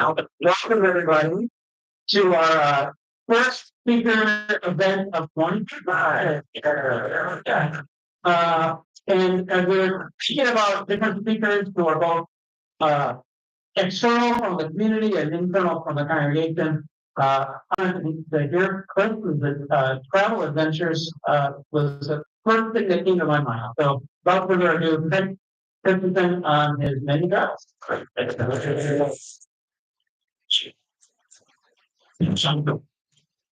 Welcome everybody to our first speaker event of 2025. And we're speaking about different speakers who are both external from the community and internal from the congregation. Your Chris was the travel adventures was the first thing that came to my mind. So without further ado, Chris Christensen on his menu drops.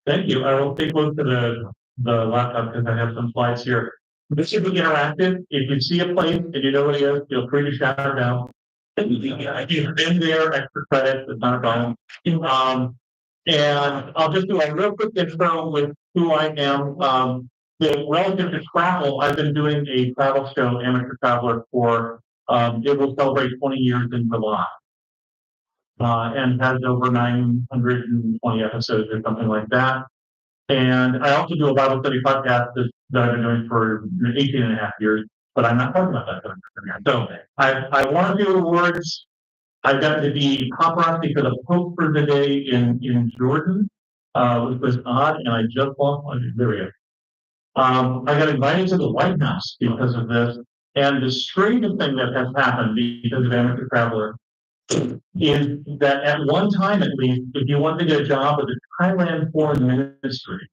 Thank you. I will take a look at the laptop because I have some slides here. This should be interactive. If you see a place and you know what it is, feel free to shout it out. If you've been there, extra credit, it's not a problem. And I'll just do a real quick intro with who I am. Relative to travel, I've been doing a travel show, Amateur Traveler, for it will celebrate 20 years in July. And has over 920 episodes or something like that. And I also do a Bible study podcast that I've been doing for 18 and a half years, but I'm not talking about that. So I won a few awards. I got to be paparazzi for the Pope for the day in Jordan, which was odd, and I just lost one. There we go. I got invited to the White House because of this. And the strangest thing that has happened because of Amateur Traveler is that at one time at least, if you wanted to get a job with the Thailand Foreign Ministry,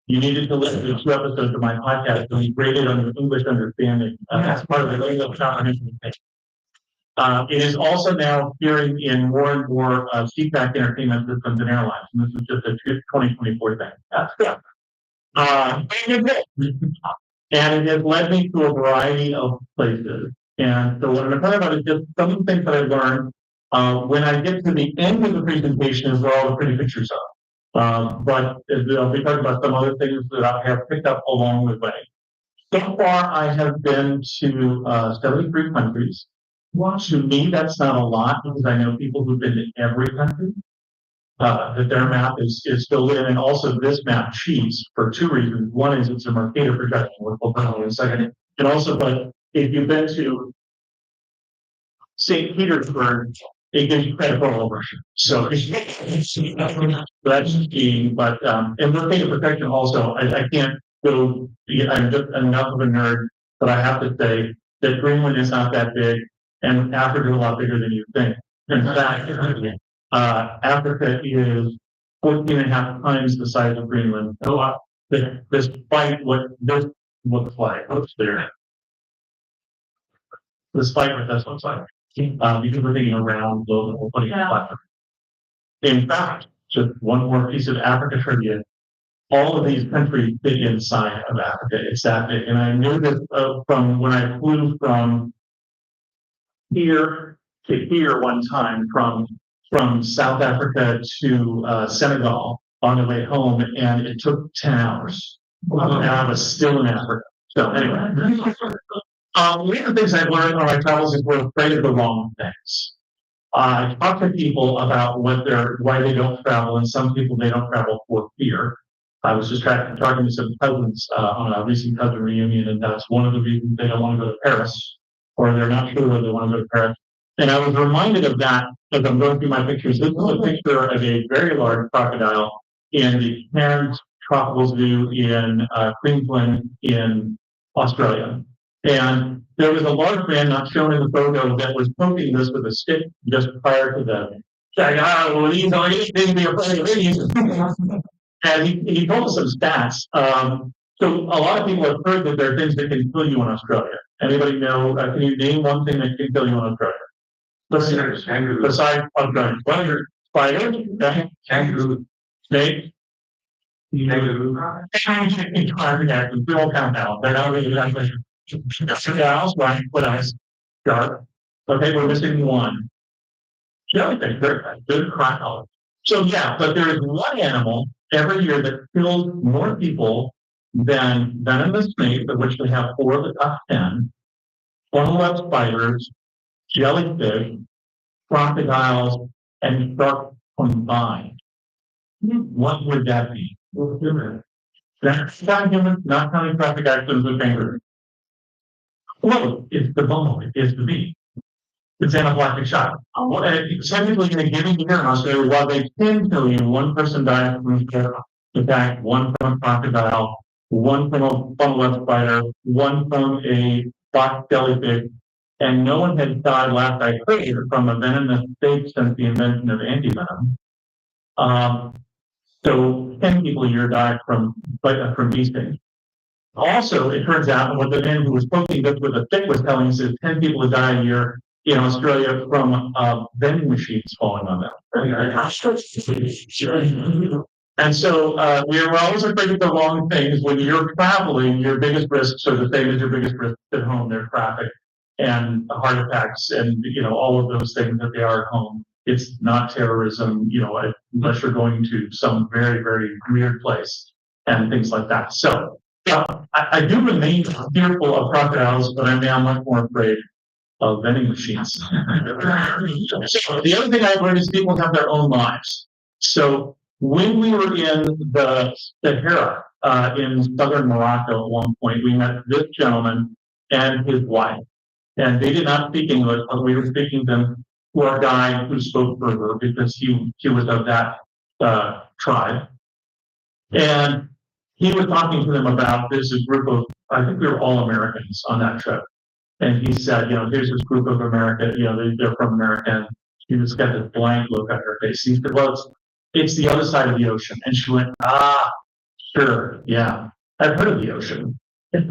you needed to listen to 2 episodes of my podcast and be graded on your English understanding. That's part of the English comprehension thing. It is also now appearing in more and more seatback entertainment systems and airlines. And this is just a 2024 thing. That's good. And it has led me to a variety of places. And so what I'm talking about is just some of the things that I've learned. When I get to the end of the presentation is where all the pretty pictures are. But I'll be talking about some other things that I have picked up along the way. So far, I have been to 73 countries. To me, that's not a lot because I know people who've been to every country. That their map is filled in, and also this map cheats for 2 reasons. One is it's a Mercator projection, which we'll talk about in a second. And also, but if you've been to St. Petersburg, it gives you credit for all version. So that's key. But and Mercator protection also, I can't go. I'm just enough of a nerd, but I have to say that Greenland is not that big, and Africa is a lot bigger than you think. In fact, Africa is 14 and a half times the size of Greenland. Despite what this looks like, despite what this looks like, because we're thinking around global, putting it flat. In fact, just one more piece of Africa trivia. All of these countries fit inside of Africa. It's that big. And I knew this from when I flew from here to here one time from South Africa to Senegal on the way home, and it took 10 hours. And I was still in Africa. So anyway, one of the things I've learned on my travels is we're afraid of the wrong things. I talk to people about why they don't travel, and some people they don't travel for fear. I was just talking to some cousins on a recent cousin reunion, and that's one of the reasons they don't want to go to Paris, or they're not sure whether they want to go to Paris. And I was reminded of that as I'm going through my pictures. This is a picture of a very large crocodile in the Cairns Tropical Zoo in Queensland in Australia. And there was a large man not shown in the photo that was poking this with a stick just prior to the and he told us some stats. So a lot of people have heard that there are things that can kill you in Australia. Anybody know? Can you name one thing that can kill you in Australia? Besides Australia, well, your spider, kangaroo, snake, kangaroo. We all count out. They're not really exactly. Owls, right? What else? Shark. Okay, we're missing one. Jellyfish, good crocodile. So yeah, but there is one animal every year that kills more people than venomous snakes, of which they have 4 of the top 10, funnel-web spiders, jellyfish, crocodiles, and sharks combined. What would that be? That's not human, not counting traffic accidents with kangaroos. Well, it's the bumblebee, it's the bee. It's anaphylactic shock. Well, technically, in a given year in Australia, while they can kill you, one person died from attack, one from a crocodile, one from a funnel-web spider, one from a box jellyfish, and no one had died last I heard from a venomous snake since the invention of antivenom. So 10 people a year died from these things. Also, it turns out what the man who was poking this with a stick was telling us is 10 people die a year in Australia from vending machines falling on them. And so we are always afraid of the wrong things. When you're traveling, your biggest risks are the same as your biggest risks at home. They're traffic and heart attacks and all of those things that they are at home. It's not terrorism, unless you're going to some very, very weird place and things like that. So I do remain fearful of crocodiles, but I'm now much more afraid of vending machines. So the other thing I've learned is people have their own lives. So when we were in the Sahara in southern Morocco at one point, we met this gentleman and his wife. And they did not speak English, but we were speaking to them to our guy who spoke Berber because he was of that tribe. And he was talking to them about this group of, I think we were all Americans on that trip. And he said, here's this group of America, they're from America. And she just got this blank look on her face. He said, well, it's the other side of the ocean. And she went, sure, yeah, I've heard of the ocean. But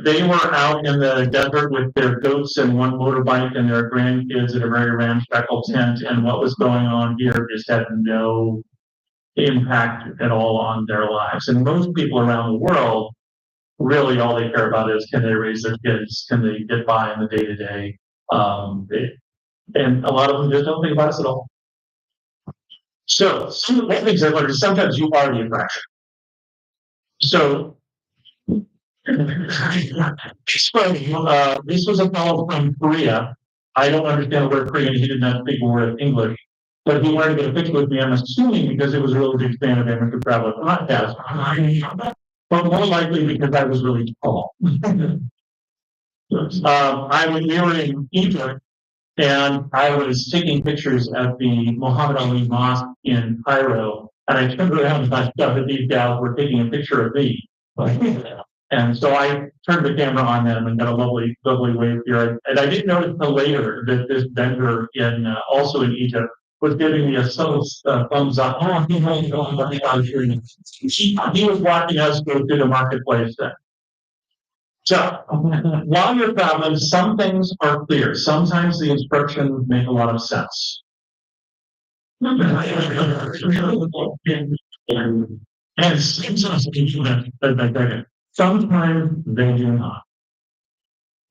they were out in the desert with their goats and one motorbike and their grandkids in a very ramshackle tent. And what was going on here just had no impact at all on their lives. And most people around the world, really all they care about is, can they raise their kids? Can they get by in the day-to-day? And a lot of them just don't think about us at all. So one thing I learned is sometimes you are the attraction. So this was a fellow from Korea. I don't understand a word Korean. He did not speak a word of English. But he wanted to get a picture with me, I'm assuming because it was a really big fan of Amateur Traveler podcast. But more likely because I was really tall. We were in Egypt, and I was taking pictures at the Muhammad Ali Mosque in Cairo, and I turned around and I saw that these guys were taking a picture of me. And so I turned the camera on them and got a lovely, lovely wave here. And I didn't notice until later that this vendor also in Egypt was giving me a subtle thumbs up. He was watching us go through the marketplace then. So, while you're traveling, some things are clear. Sometimes the instructions make a lot of sense. And sometimes they do not.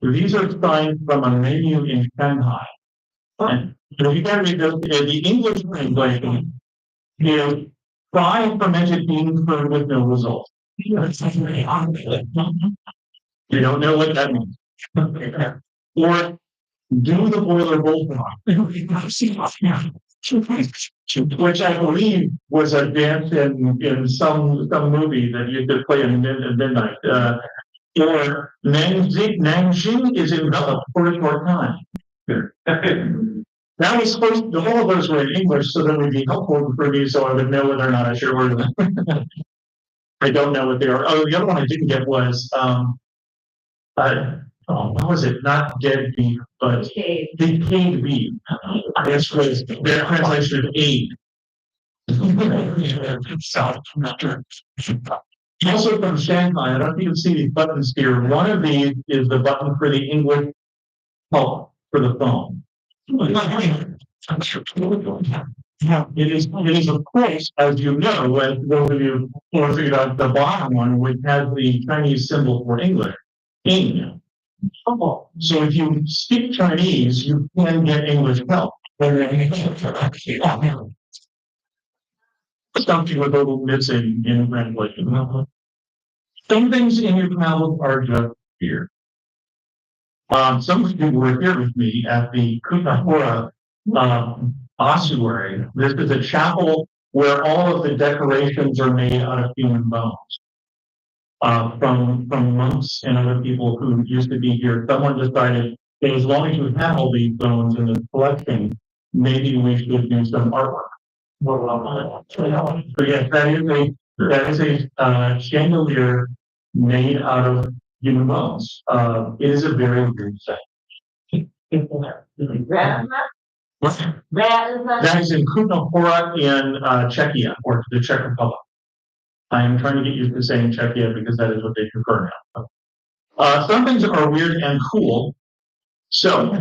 These are signs from a menu in Shanghai. And if you can read the English translation is try fermented bean curd with no result. You don't know what that means. Or do the boiler bolt which I believe was a dance in some movie that you could play at midnight. Or Nanjing is enveloped for a short time. That was supposed to, all of those were in English, so that would be helpful for me so I would know whether or not I should order them. I don't know what they are. Oh, the other one I didn't get was, what was it? Not dead beef, but decayed beef. This was their translation of aid. Also from Shanghai, I don't know if you can see these buttons here. One of these is the button for the English help for the phone. It is of course, as you know, as those of you who have figured out the bottom one, which has the Chinese symbol for English, Ing. So if you speak Chinese, you can get English help. Something with a little missing in translation. Some things in your travels are just here. Some people were here with me at the Kutahora ossuary. This is a chapel where all of the decorations are made out of human bones. From monks and other people who used to be here. Someone decided And as long as you have all these bones in the collection, maybe we should do some artwork. So yes, that is a chandelier made out of human bones. It is a very weird thing. That is in Kutna Hora in Czechia, or the Czech Republic. I am trying to get used to saying Czechia because that is what they prefer now. Some things are weird and cool. So,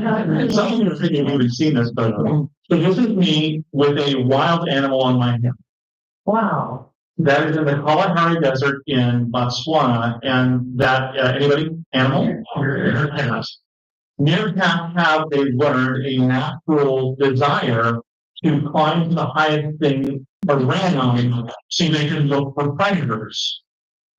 some of you are thinking you've seen this photo. So this is me with a wild animal on my hip. Wow. That is in the Kalahari Desert in Botswana, and that, anybody? Animal? Meerkats. Meerkats have, they learned, a natural desire to climb to the highest thing around so they can look for predators.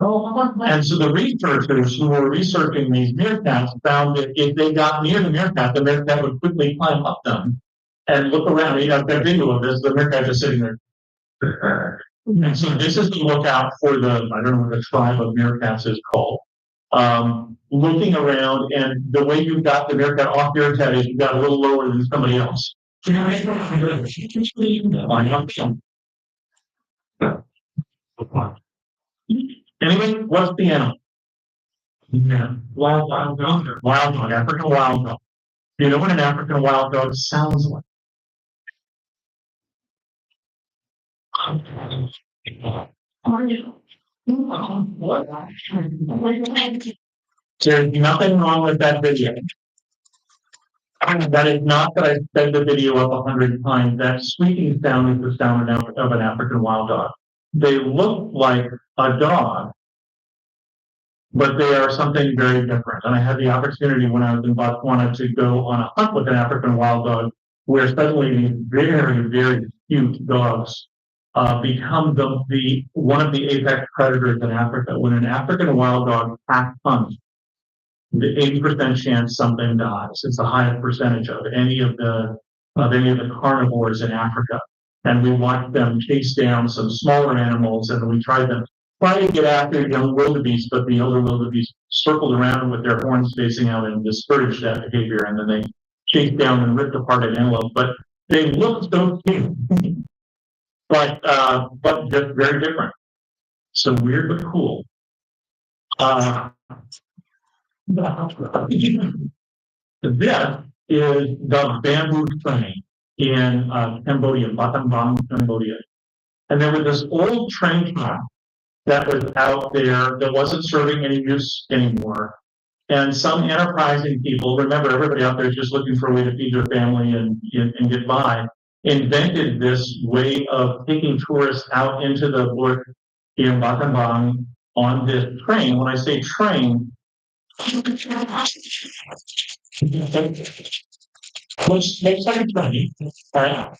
And so the researchers who were researching these meerkats found that if they got near the meerkat would quickly climb up them and look around. You know, I've got video of this, the meerkat just sitting there. And so this is the lookout for the, I don't know what the tribe of meerkats is called. Looking around, and the way you got the meerkat off your head is you got a little lower than somebody else. Anyway, what's the animal? Yeah. Wild dog. Wild dog, African wild dog. Do you know what an African wild dog sounds like? There's nothing wrong with that video. That is not that I sped the video up 100 times. That squeaking sound is the sound of an African wild dog. They look like a dog, but they are something very different. And I had the opportunity when I was in Botswana to go on a hunt with an African wild dog, where suddenly these very, very cute dogs become one of the apex predators in Africa. When an African wild dog pack hunts, the 80% chance something dies. It's the highest percentage of any of the carnivores in Africa. And we watched them chase down some smaller animals, and we tried to get after young wildebeest, but the older wildebeest circled around with their horns facing out and discouraged that behavior, and then they chased down and ripped apart an antelope. But they looked so cute, but just very different. So weird but cool. This is the bamboo train in Cambodia, Battambang, Cambodia. And there was this old train track that was out there that wasn't serving any use anymore. And some enterprising people, remember everybody out there is just looking for a way to feed their family and get by, invented this way of taking tourists out into the bush in Battambang on this train. When I say train, which makes like a train, right?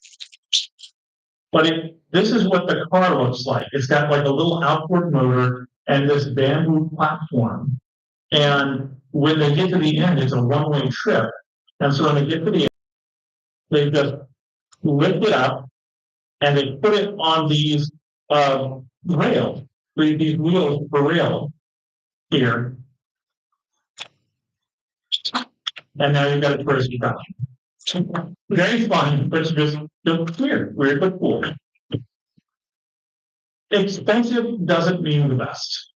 But this is what the car looks like. It's got like a little outboard motor and this bamboo platform. And when they get to the end, it's a one-way trip. And so when they get to the end, they just lift it up and they put it on these rails, these wheels for rail here. And now you've got a tourist attraction. Very fun, but just weird but cool. Expensive doesn't mean the best.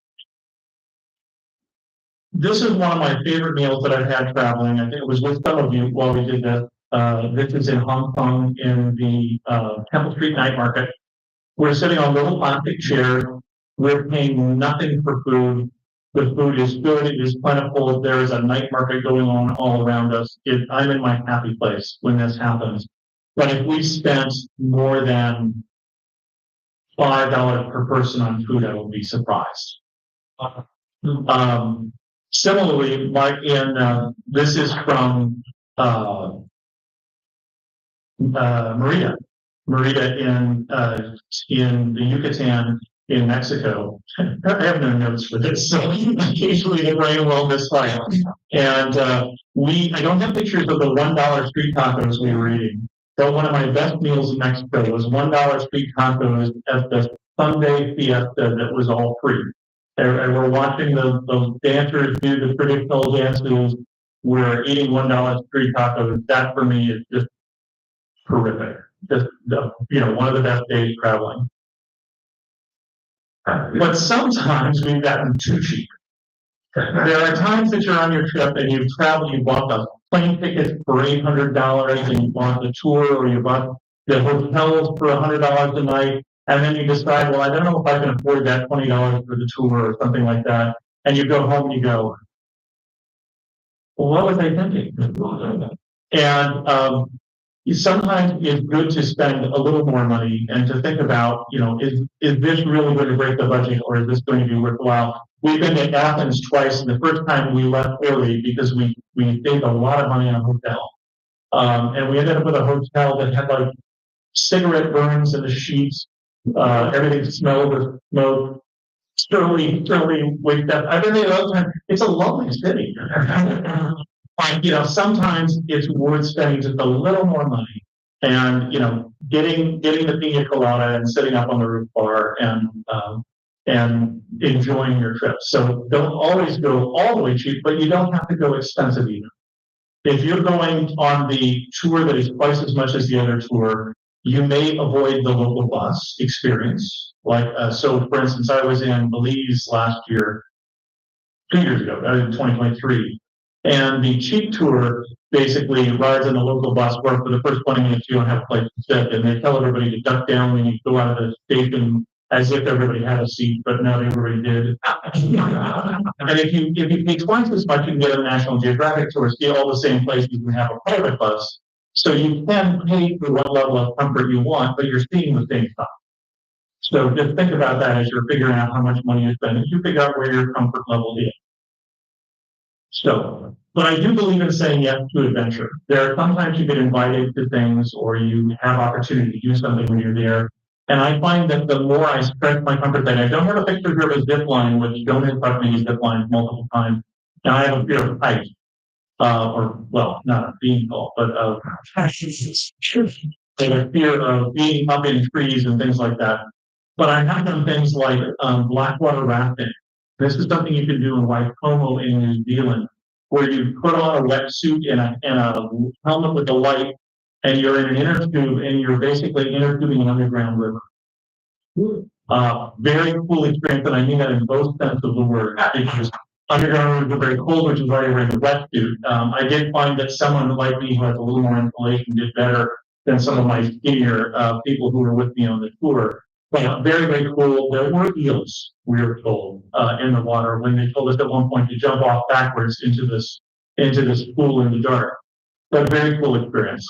This is one of my favorite meals that I've had traveling. I think it was with some of you while we did this. This is in Hong Kong in the Temple Street Night Market. We're sitting on little plastic chairs. We're paying nothing for food. The food is good. It is plentiful. There is a night market going on all around us. I'm in my happy place when this happens. But if we spent more than $5 per person on food, I would be surprised. Similarly, this is from Merida in the Yucatan in Mexico. I have no notes for this, so occasionally the brain will misfire. And I don't have pictures of the $1 street tacos we were eating. So one of my best meals in Mexico was $1 street tacos at the Sunday fiesta that was all free. And we're watching the dancers do the traditional dances. where eating $1 street tacos, that for me is just horrific. Just, one of the best days traveling. But sometimes we've gotten too cheap. There are times that you're on your trip and you've traveled, you bought the plane ticket for $800 and you bought the tour or you bought the hotels for $100 a night. And then you decide, well, I don't know if I can afford that $20 for the tour or something like that. And you go home and you go, well, what was I thinking? And sometimes it's good to spend a little more money and to think about, is this really going to break the budget or is this going to be worthwhile? We've been to Athens twice, and the first time we left early because we saved a lot of money on a hotel. And we ended up with a hotel that had like cigarette burns in the sheets, everything smelled with smoke. Sterling waked up. I've been there all the time. It's a lovely city. But sometimes it's worth spending just a little more money and getting the pina colada and sitting up on the roof bar and enjoying your trip. So don't always go all the way cheap, but you don't have to go expensive either. If you're going on the tour that is twice as much as the other tour, you may avoid the local bus experience. So for instance, I was in Belize last year, 2 years ago, in 2023. And the cheap tour basically rides in the local bus where for the first 20 minutes you don't have a place to sit. And they tell everybody to duck down when you go out of the station as if everybody had a seat, but not everybody did. And if you pay twice as much, you can get a National Geographic tour, see all the same places and have a private bus. So you can pay for what level of comfort you want, but you're seeing the same stuff. So just think about that as you're figuring out how much money you're spending. You figure out where your comfort level is. So, but I do believe in saying yes to adventure. There are sometimes you get invited to things or you have opportunity to do something when you're there. And I find that the more I stretch my comfort zone, I don't have a picture here of a zip line, which don't instruct me to zip lines multiple times. And I have a fear of heights, not a beanpole, but of a fear of being up in trees and things like that. But I have done things like blackwater rafting. This is something you can do in Waitomo in New Zealand, where you put on a wetsuit and a helmet with a light, and you're in an inner tube, and you're basically inner tubing an underground river. Very cool experience, and I mean that in both sense of the word. Because underground rivers are very cold, which is why you're wearing a wetsuit. I did find that someone like me who has a little more insulation did better than some of my skinnier people who were with me on the tour. But very, very cool. There were eels, we were told, in the water when they told us at one point to jump off backwards into this pool in the dark. But very cool experience.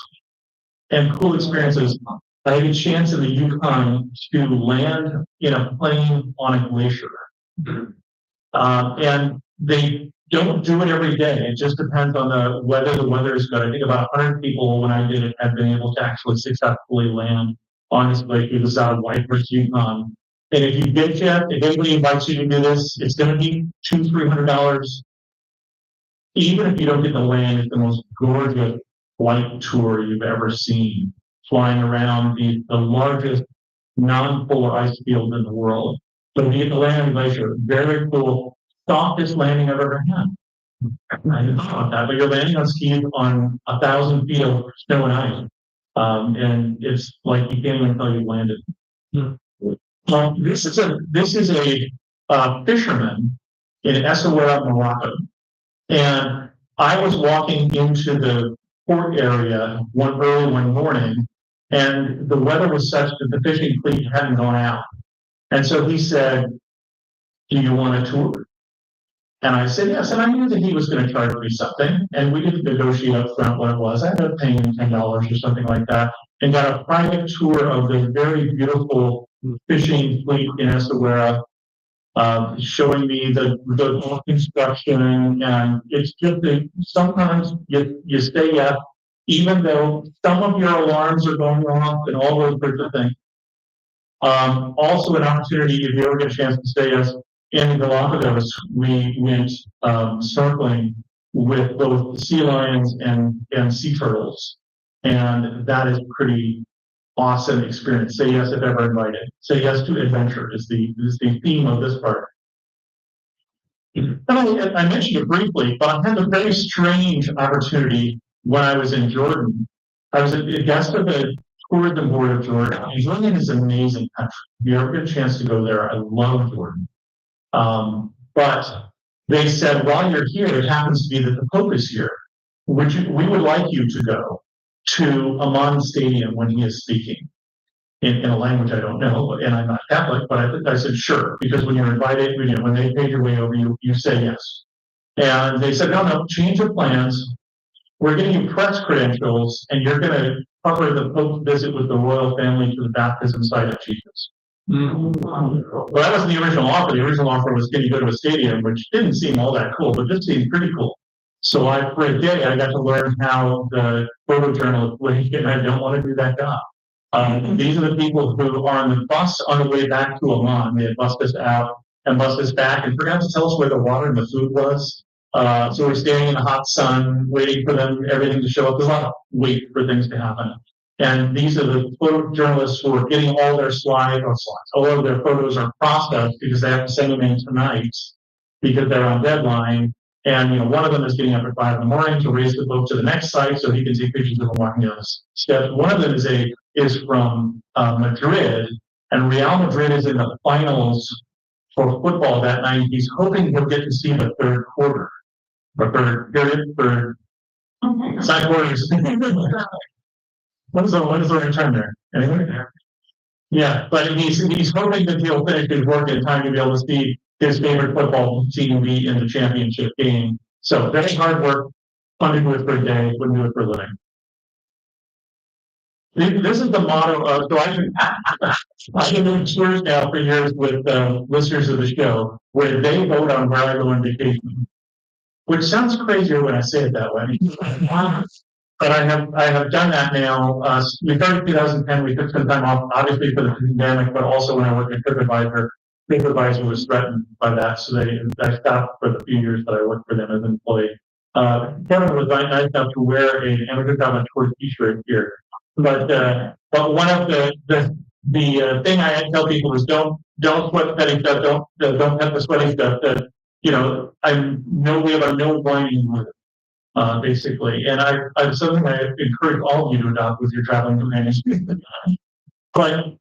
And cool experiences. I had a chance in the Yukon to land in a plane on a glacier. And they don't do it every day. It just depends on the weather. The weather is good. I think about 100 people when I did it had been able to actually successfully land on this glacier. This is out of Whitehorse, Yukon. And if anybody invites you to do this, it's going to be $200-300. Even if you don't get to land, it's the most gorgeous flight tour you've ever seen. Flying around the largest non-polar ice field in the world. So you get to land on the glacier. Very cool. Softest landing I've ever had. I didn't know about that, but you're landing on skis on 1,000 feet of snow and ice. And it's like you can't even tell you landed. Well, this is a fisherman in Essaouira, Morocco. And I was walking into the port area one morning, and the weather was such that the fishing fleet hadn't gone out. And so he said, do you want a tour? And I said, yes. And I knew that he was going to charge me something. And we didn't negotiate up front what it was. I ended up paying him $10 or something like that, and got a private tour of the very beautiful fishing fleet in Essaouira, showing me the construction. And it's just sometimes you say yes, even though some of your alarms are going off and all those sorts of things. Also an opportunity, if you ever get a chance to stay us in the Galapagos, we went snorkeling with both sea lions and sea turtles. And that is pretty awesome experience. Say yes if ever invited. Say yes to adventure is the theme of this part. And I mentioned it briefly, but I had a very strange opportunity when I was in Jordan. I was a guest of the tourism board of Jordan. And Jordan is an amazing country. If you ever get a chance to go there, I love Jordan. But they said, while you're here, it happens to be that the Pope is here. We would like you to go to Amman Stadium when he is speaking in a language I don't know, and I'm not Catholic, but I said, sure, because when you're invited, when they paid your way over, you say yes. And they said, no, change your plans. We're getting you press credentials, and you're going to cover the Pope's visit with the royal family to the baptism site of Jesus. Well, that wasn't the original offer. The original offer was, can you go to a stadium, which didn't seem all that cool, but this seemed pretty cool. So for a day, I got to learn how the photojournalist worked, and I don't want to do that job. These are the people who are on the bus on the way back to Amman. They had bussed us out and bussed us back and forgot to tell us where the water and the food was. So we're standing in the hot sun, waiting for everything to show up. There's a lot of wait for things to happen. And these are the photojournalists who are getting all their all of their photos are processed because they have to send them in tonight because they're on deadline. And one of them is getting up at 5 a.m. to raise the boat to the next site so he can take pictures of them walking down the steps. One of them is from Madrid, and Real Madrid is in the finals for football that night. He's hoping he'll get to see the third quarter, or third side quarters. What is the right term there? Anyway? Yeah, but he's hoping that he'll finish his work in time to be able to see his favorite football team be in the championship game. So very hard work, fun to do it for a day, wouldn't do it for a living. This is the motto of, so I've been doing tours now for years with listeners of the show, where they vote on where I go on vacation, which sounds crazier when I say it that way. But I have done that now. We started in 2010. We took some time off, obviously for the pandemic, but also when I worked at TripAdvisor. TripAdvisor was threatened by that, so I stopped for the few years that I worked for them as an employee. Kevin was nice enough to wear an Amateur Travel Tour T-shirt here, but one of the thing I tell people is don't sweat petty stuff, don't pet the sweaty stuff. That we have a no whining rule. Basically, and I something I encourage all of you to adopt with your traveling companions. But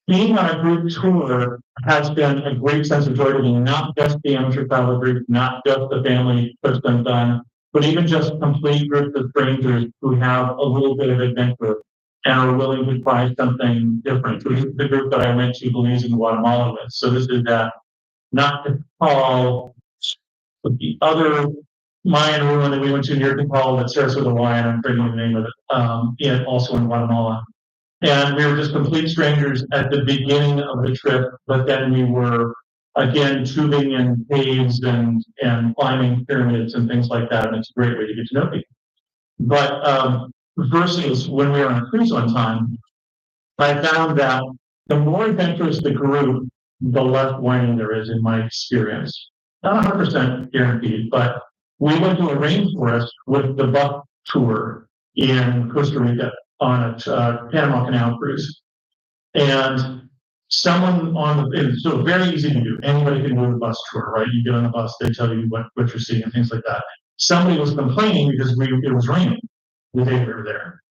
being on a group tour has been a great sense of joy to me, not just the amateur travel group, not just the family trips I've done, but even just complete groups of strangers who have a little bit of adventure and are willing to try something different. So this is the group that I went to Belize and Guatemala with. So this is not to call the other Mayan ruin that we went to near Tikal that starts with a Y, and I'm forgetting the name of it, also in Guatemala. And we were just complete strangers at the beginning of the trip, but then we were, again, tubing in caves and climbing pyramids and things like that, and it's a great way to get to know people. But versus when we were on a cruise one time, I found that the more adventurous the group, the less whining there is in my experience. Not 100% guaranteed, but we went to a rainforest with the Buck tour in Costa Rica on a Panama Canal cruise. And someone so very easy to do. Anybody can do a bus tour, right? You get on a bus, they tell you what you're seeing and things like that. Somebody was complaining because it was raining the day we were there.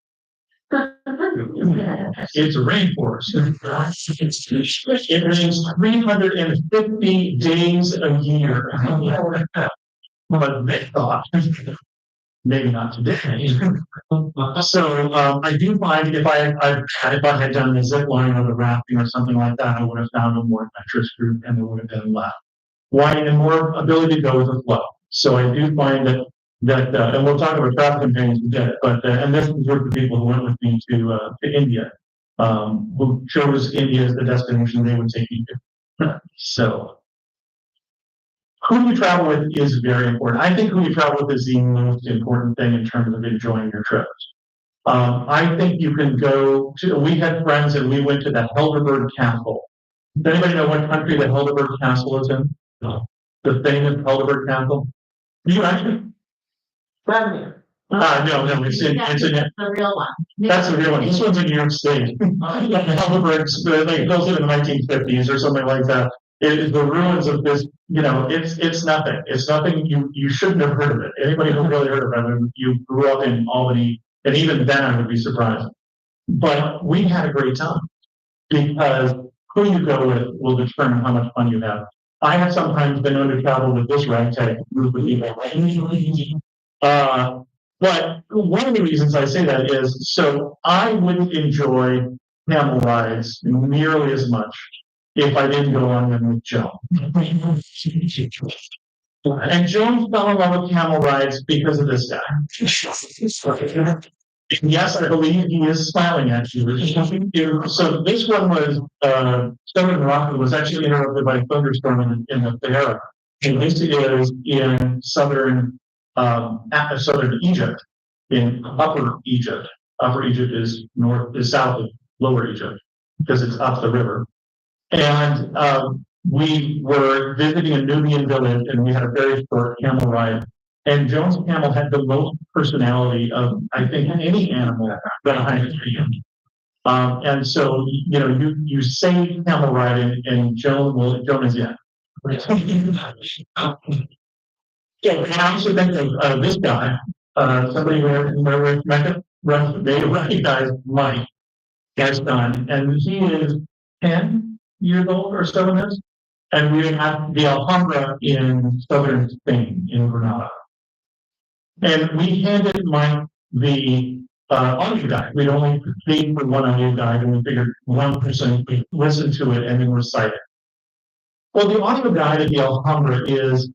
It's a rainforest. It rains 350 days a year. But they thought, maybe not today. So I do find if I had done the zip line or the rafting or something like that, I would have found a more adventurous group and there would have been less whining and more ability to go with the flow. So I do find that and we'll talk about travel companions in a bit, but and this is a group of people who went with me to India, who chose India as the destination they would take me to. So who you travel with is very important. I think who you travel with is the most important thing in terms of enjoying your trips. I think you can go to, we had friends and we went to the Helderberg Castle. Does anybody know what country the Helderberg Castle is in? No. The famous Helderberg Castle? You actually? Revenue. No, it's in the real one. That's the real one. This one's in New York State. The Helderbergs, they built it in the 1950s or something like that. It is the ruins of this, it's nothing. It's nothing, you shouldn't have heard of it. Anybody who really heard of it, when you grew up in Albany, and even then I would be surprised. But we had a great time because who you go with will determine how much fun you have. I have sometimes been known to travel with this ragtag group of people. But one of the reasons I say that is so I wouldn't enjoy camel rides nearly as much if I didn't go on them with Joan. And Joan fell in love with camel rides because of this guy. Yes, I believe he is smiling at you. So this one was Southern Morocco was actually interrupted by a thunderstorm in the Sahara. And this is in southern Egypt, in Upper Egypt. Upper Egypt is south of Lower Egypt because it's up the river. And we were visiting a Nubian village, and we had a very short camel ride. And Joan's camel had the most personality of, I think, any animal that I have seen. And so, you say camel riding, and Joan is in. So I also think of this guy, somebody where they recognize Mike, their son, and he is 10 years old or so in this. And we have the Alhambra in southern Spain, in Granada. And we handed Mike the audio guide. We'd only paid for one audio guide, and we figured one person would listen to it and then recite it. Well, the audio guide of the Alhambra is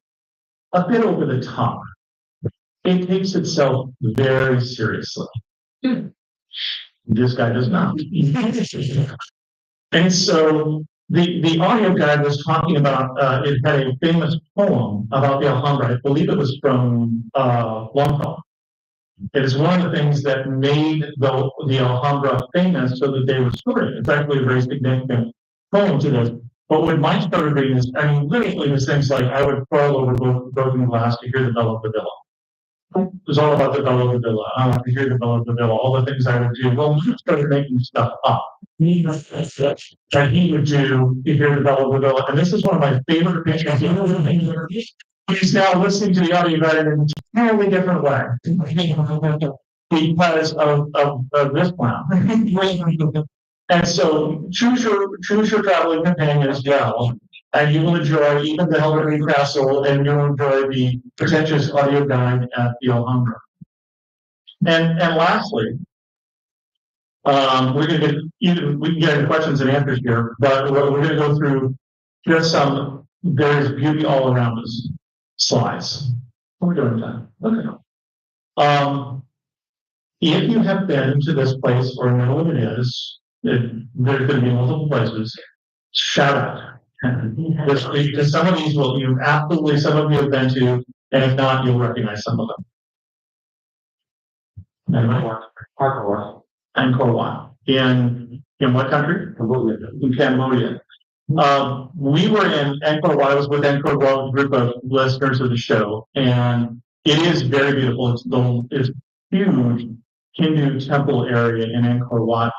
a bit over the top. It takes itself very seriously. This guy does not. And so the audio guide was talking about, it had a famous poem about the Alhambra. I believe it was from Longfellow. It is one of the things that made the Alhambra famous so that they restored it. It's actually a very significant poem to this. But when Mike started reading this, I mean, literally the things like I would crawl over broken glass to hear the bell of the villa. It was all about the bell of the villa. I want to hear the bell of the villa, all the things I would do. Well, Mike started making stuff up that he would do to hear the bell of the villa. And this is one of my favorite pictures. He's now listening to the audio guide in an entirely different way because of this clown. And so choose your traveling companion as well, and you will enjoy even the Helvetic Castle, and you'll enjoy the pretentious audio guide at the Alhambra. And lastly, we can get into questions and answers here, but we're going to go through just some there's beauty all around us slides. What are we doing that? Okay. If you have been to this place or know what it is, there's going to be multiple places. Shout out. Because some of these some of you have been to, and if not, you'll recognize some of them. Angkor Wat. In what country? Cambodia. In Cambodia. We were in Angkor Wat. I was with Angkor Wat, a group of listeners of the show, and it is very beautiful. It's huge Hindu temple area in Angkor Wat.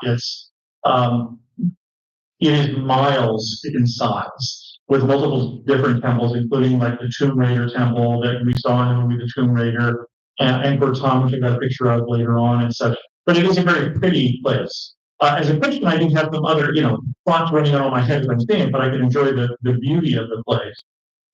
It is miles in size, with multiple different temples, including like the Tomb Raider temple that we saw in the movie The Tomb Raider, and Angkor Thom, which I got a picture of later on, and such. But it is a very pretty place. As a Christian, I didn't have some other, thoughts running out of my head as I'm staying, but I can enjoy the beauty of the place.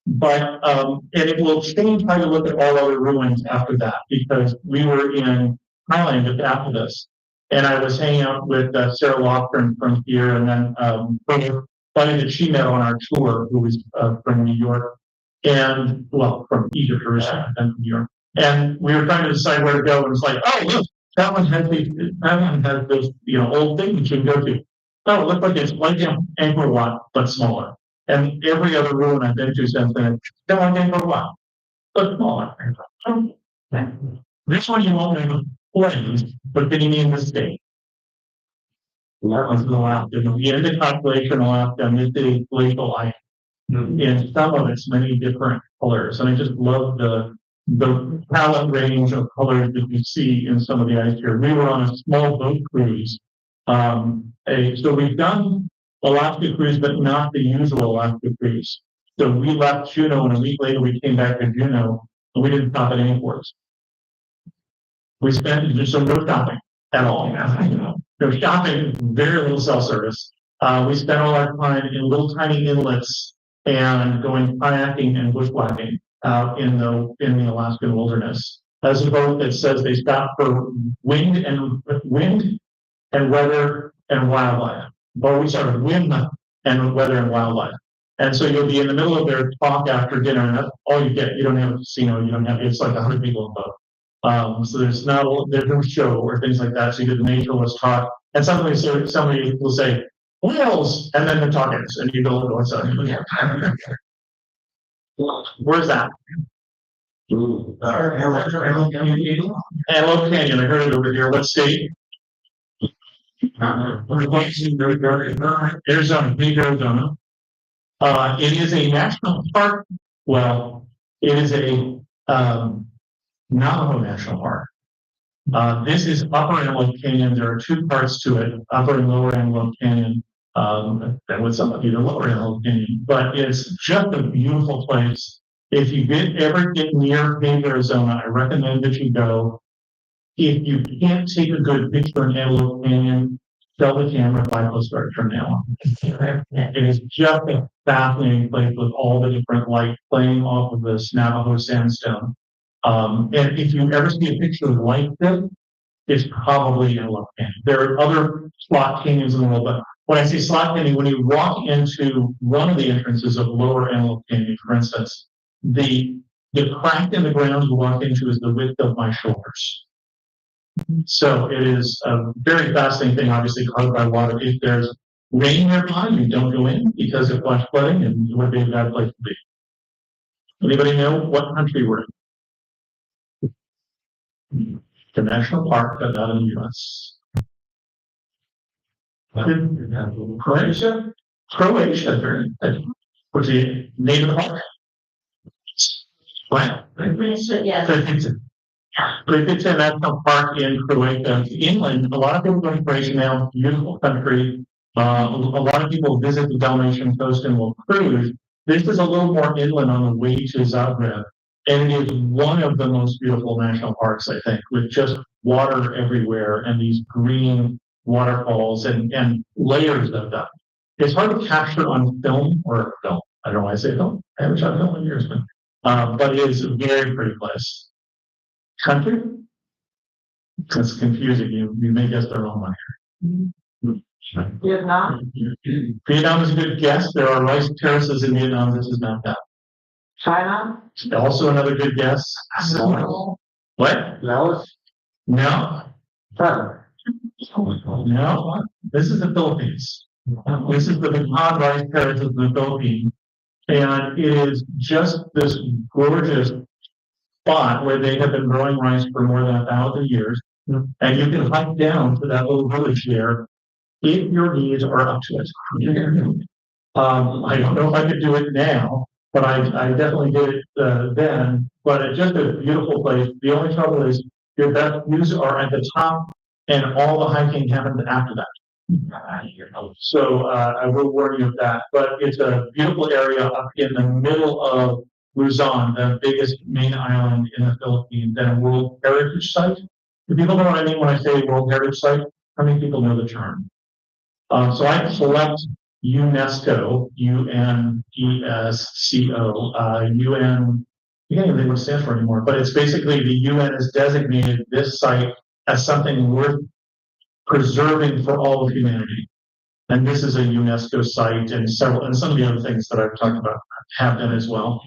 But and it will change how you look at all other ruins after that, because we were in Thailand after this. And I was hanging out with Sarah Lofgren from here, and then buddy that she met on our tour, who was from New York, and from Egypt originally, and from New York. And we were trying to decide where to go, and it's like, oh look, that one has this old thing that you can go to. Oh, it looks like it's like Angkor Wat, but smaller. And every other ruin I've been to since then, it's like Angkor Wat, but smaller. This one you won't know. Planes, but then you need the state. That one's going out. The end of calculation will have to miss the glacial ice. In some of its many different colors. And I just love the palette range of colors that you see in some of the ice here. We were on a small boat cruise. So we've done Alaska cruise, but not the usual Alaska cruise. So we left Juneau, and a week later we came back to Juneau, and we didn't stop at any ports. We spent just no shopping at all. No shopping, very little self-service. We spent all our time in little tiny inlets and going kayaking and bushwhacking out in the Alaskan wilderness. As a boat that says they stop for wind and weather and wildlife. But we started wind and weather and wildlife. And so you'll be in the middle of their talk after dinner, and that's all you get. You don't have a casino, you don't have, it's like 100 people in the boat. So there's no show or things like that. So you get the naturalist talk, and somebody will say, whales, and then the talk ends, and you go, what's up? Where's that? Antelope Canyon. I heard it over here. What state? Arizona, big Arizona. It is a national park. Well, it is a Navajo National Park. This is Upper Antelope Canyon. There are two parts to it, Upper and Lower Antelope Canyon. That would some of you the Lower Antelope Canyon, but it's just a beautiful place. If you ever get near Cave, Arizona, I recommend that you go. If you can't take a good picture in Antelope Canyon, sell the camera, buy postcard from now on. It is just a fascinating place with all the different light playing off of this Navajo sandstone. And if you ever see a picture like this, it's probably Antelope Canyon. There are other slot canyons in the world, but when I say slot canyon, when you walk into one of the entrances of Lower Antelope Canyon, for instance, the crack in the ground you walk into is the width of my shoulders. So it is a very fascinating thing, obviously caused by water. If there's rain nearby, you don't go in because it flash flooding, and it would be a bad place to be. Anybody know what country we're in? The national park, but not in the U.S. Croatia? Croatia, what's the name of the park? Wow. Yes. Pripyat National Park in Croatia, inland. A lot of people go to Croatia now, beautiful country. A lot of people visit the Dalmatian coast and will cruise. This is a little more inland on the way to Zagreb. And it is one of the most beautiful national parks, I think, with just water everywhere and these green waterfalls and layers of them. It's hard to capture on film or film. I don't know why I say film. I haven't shot film in years, but it is a very pretty place. Country? It's confusing. You may guess the wrong one. Vietnam. Vietnam is a good guess. There are rice terraces in Vietnam. This is not that. China. Also another good guess. No. What? Laos. No. No. This is the Philippines. This is the Bataan rice terraces of the Philippines. And it is just this gorgeous spot where they have been growing rice for more than 1,000 years. And you can hike down to that little village there if your knees are up to it. I don't know if I could do it now, but I definitely did it then. But it's just a beautiful place. The only trouble is your best views are at the top, and all the hiking happens after that. So I will warn you of that. But it's a beautiful area up in the middle of Luzon, the biggest main island in the Philippines, and a World Heritage Site. Do people know what I mean when I say World Heritage Site? How many people know the term? So I select UNESCO, UNESCO, UN, I can't even think what it stands for anymore, but it's basically the UN has designated this site as something worth preserving for all of humanity. And this is a UNESCO site, and some of the other things that I've talked about have done as well.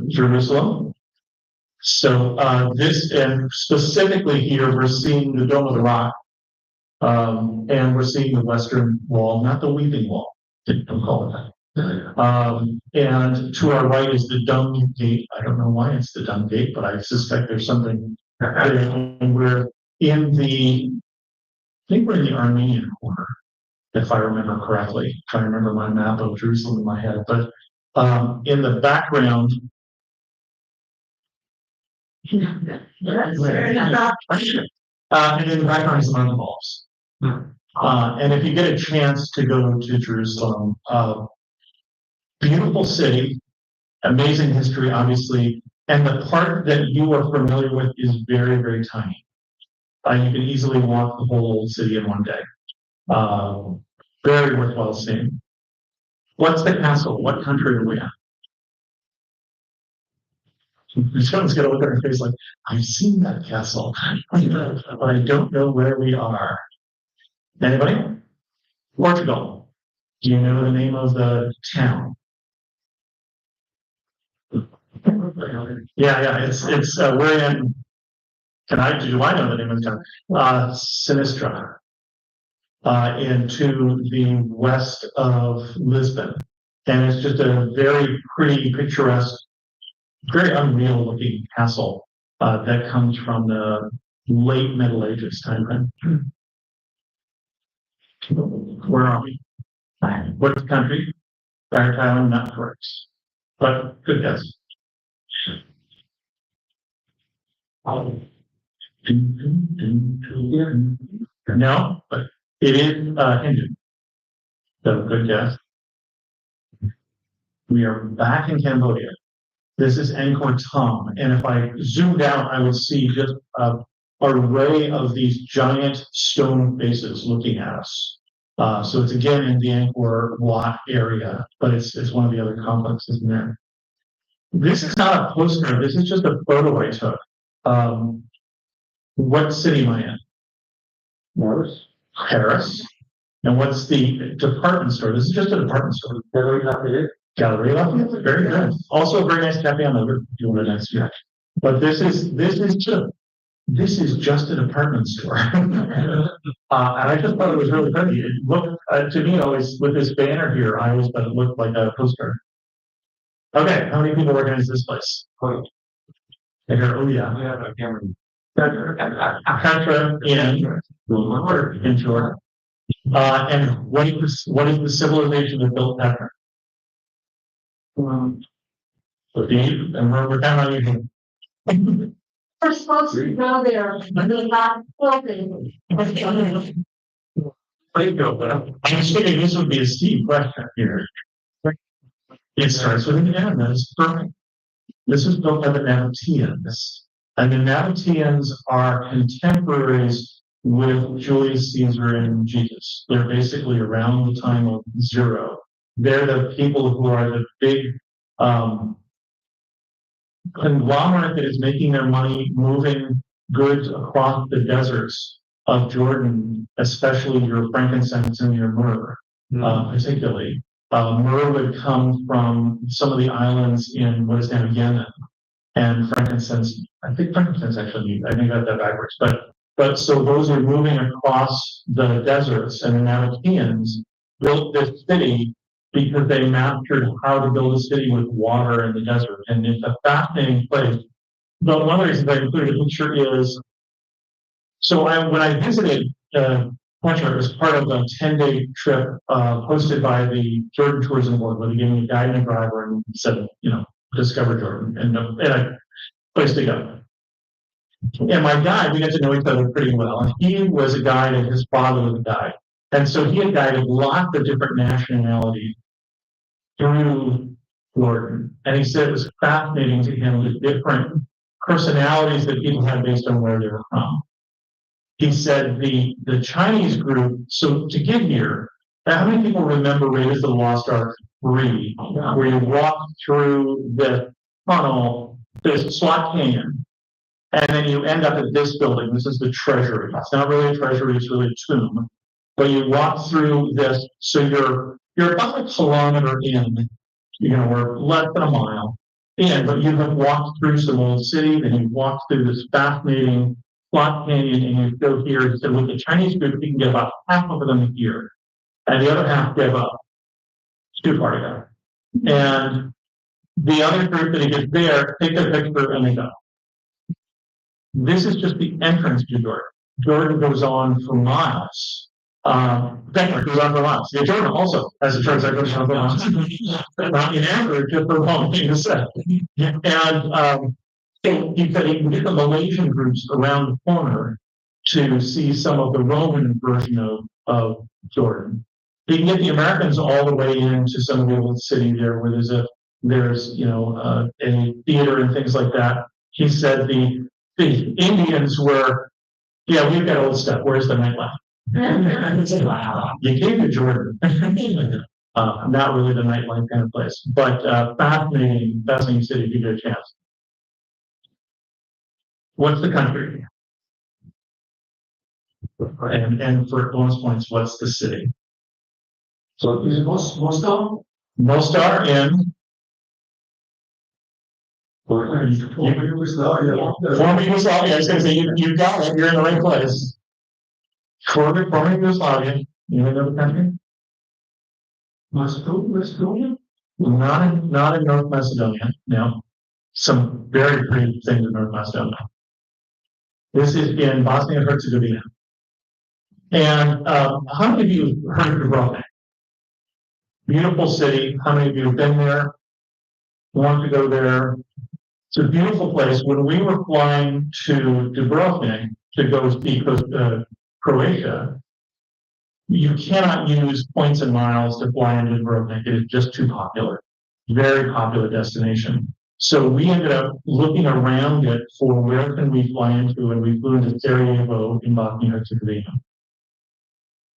Jerusalem. So this, and specifically here, we're seeing the Dome of the Rock, and we're seeing the Western Wall, not the Weeping Wall. Don't call it that. And to our right is the Dung Gate. I don't know why it's the Dung Gate, but I suspect there's something there. And we're in I think we're in the Armenian corner, if I remember correctly. I'm trying to remember my map of Jerusalem in my head, but in the background. And in the background is the Mount of Olives. And if you get a chance to go to Jerusalem, beautiful city, amazing history, obviously, and the part that you are familiar with is very, very tiny. You can easily walk the whole city in one day. Very worthwhile seeing. What's the castle? What country are we in? Someone's gonna look at her face like, I've seen that castle, but I don't know where we are. Anybody? Portugal. Do you know the name of the town? Yeah, it's we're in. Do I know the name of the town? Sinistra. Into the west of Lisbon. And it's just a very pretty, picturesque, very unreal looking castle that comes from the late Middle Ages time frame. Where are we? What country? Barrett Island, not correct. But good guess. No, but it is Hindu. So good guess. We are back in Cambodia. This is Angkor Thom, and if I zoomed out, I would see just an array of these giant stone faces looking at us. So it's again in the Angkor Wat area, but it's one of the other complexes in there. This is not a postcard. This is just a photo I took. What city am I in? Paris. And what's the department store? This is just a department store. Gallery Lafayette. Very good. Also a very nice cafe on the river if you want a nice view. But this is just a department store. And I just thought it was really pretty. It looked to me always with this banner here, I always thought it looked like a postcard. Okay, how many people recognize this place? Oh yeah. Petra in short. And what is the civilization that built Petra? So Dave, and we're kind of unusual. We're supposed to go there, but they're not open. I'm just thinking this would be a Steve question here. It starts with an N, that is perfect. This was built by the Nabateans. And the Nabateans are contemporaries with Julius Caesar and Jesus. They're basically around the time of Zero. They're the people who are the big conglomerate that is making their money moving goods across the deserts of Jordan, especially your frankincense and your myrrh, particularly. Myrrh would come from some of the islands in what is now Yemen, and frankincense. I think frankincense actually. I think I got that backwards. But so those are moving across the deserts, and the Nabateans built this city because they mastered how to build a city with water in the desert, and it's a fascinating place. But one of the reasons I included a picture is, so when I visited Petra, it was part of a 10-day trip hosted by the Jordan Tourism Board, where they gave me a guide and a driver and said, discover Jordan and a place to go. And my guide, we got to know each other pretty well. And he was a guide and his father was a guide. And so he had guided lots of different nationalities through Jordan. And he said it was fascinating to him the different personalities that people had based on where they were from. He said the Chinese group, so to get here, how many people remember Raiders of the Lost Ark 3, where you walk through the tunnel, there's Slot Canyon, and then you end up at this building. This is the treasury. It's not really a treasury, it's really a tomb. But you walk through this, so you're about a kilometer in, or less than a mile in, but you have walked through some old city, then you walk through this fascinating Slot Canyon, and you go here. He said with the Chinese group, you can get about half of them here, and the other half give up. It's too far to go. And the other group that he gets there, take their picture and they go. This is just the entrance to Jordan. Jordan goes on for miles. Denver goes on for miles. Yeah, Jordan also has a church that goes on for miles. Not in average, just the wrong thing to say. And so he said he can get the Malaysian groups around the corner to see some of the Roman version of Jordan. You can get the Americans all the way into some of the old city there, where there's a theater and things like that. He said the Indians were, yeah, we've got old stuff. Where's the nightlife? Wow, you came to Jordan. Not really the nightlife kind of place, but fascinating city if you get a chance. What's the country? And for bonus points, what's the city? So is it Moscow? Mostar in Former Yugoslavia. former Yugoslavia. I was going to say you got it. You're in the right place. Former Yugoslavia. You know the country? Macedonia? Not in North Macedonia. No. Some very pretty things in North Macedonia. This is in Bosnia and Herzegovina. And how many of you have heard of Dubrovnik? Beautiful city. How many of you have been there? Want to go there? It's a beautiful place. When we were flying to Dubrovnik to go see Croatia, you cannot use points and miles to fly into Dubrovnik. It is just too popular. Very popular destination. So we ended up looking around it for where can we fly into, and we flew into Sarajevo in Bosnia and Herzegovina.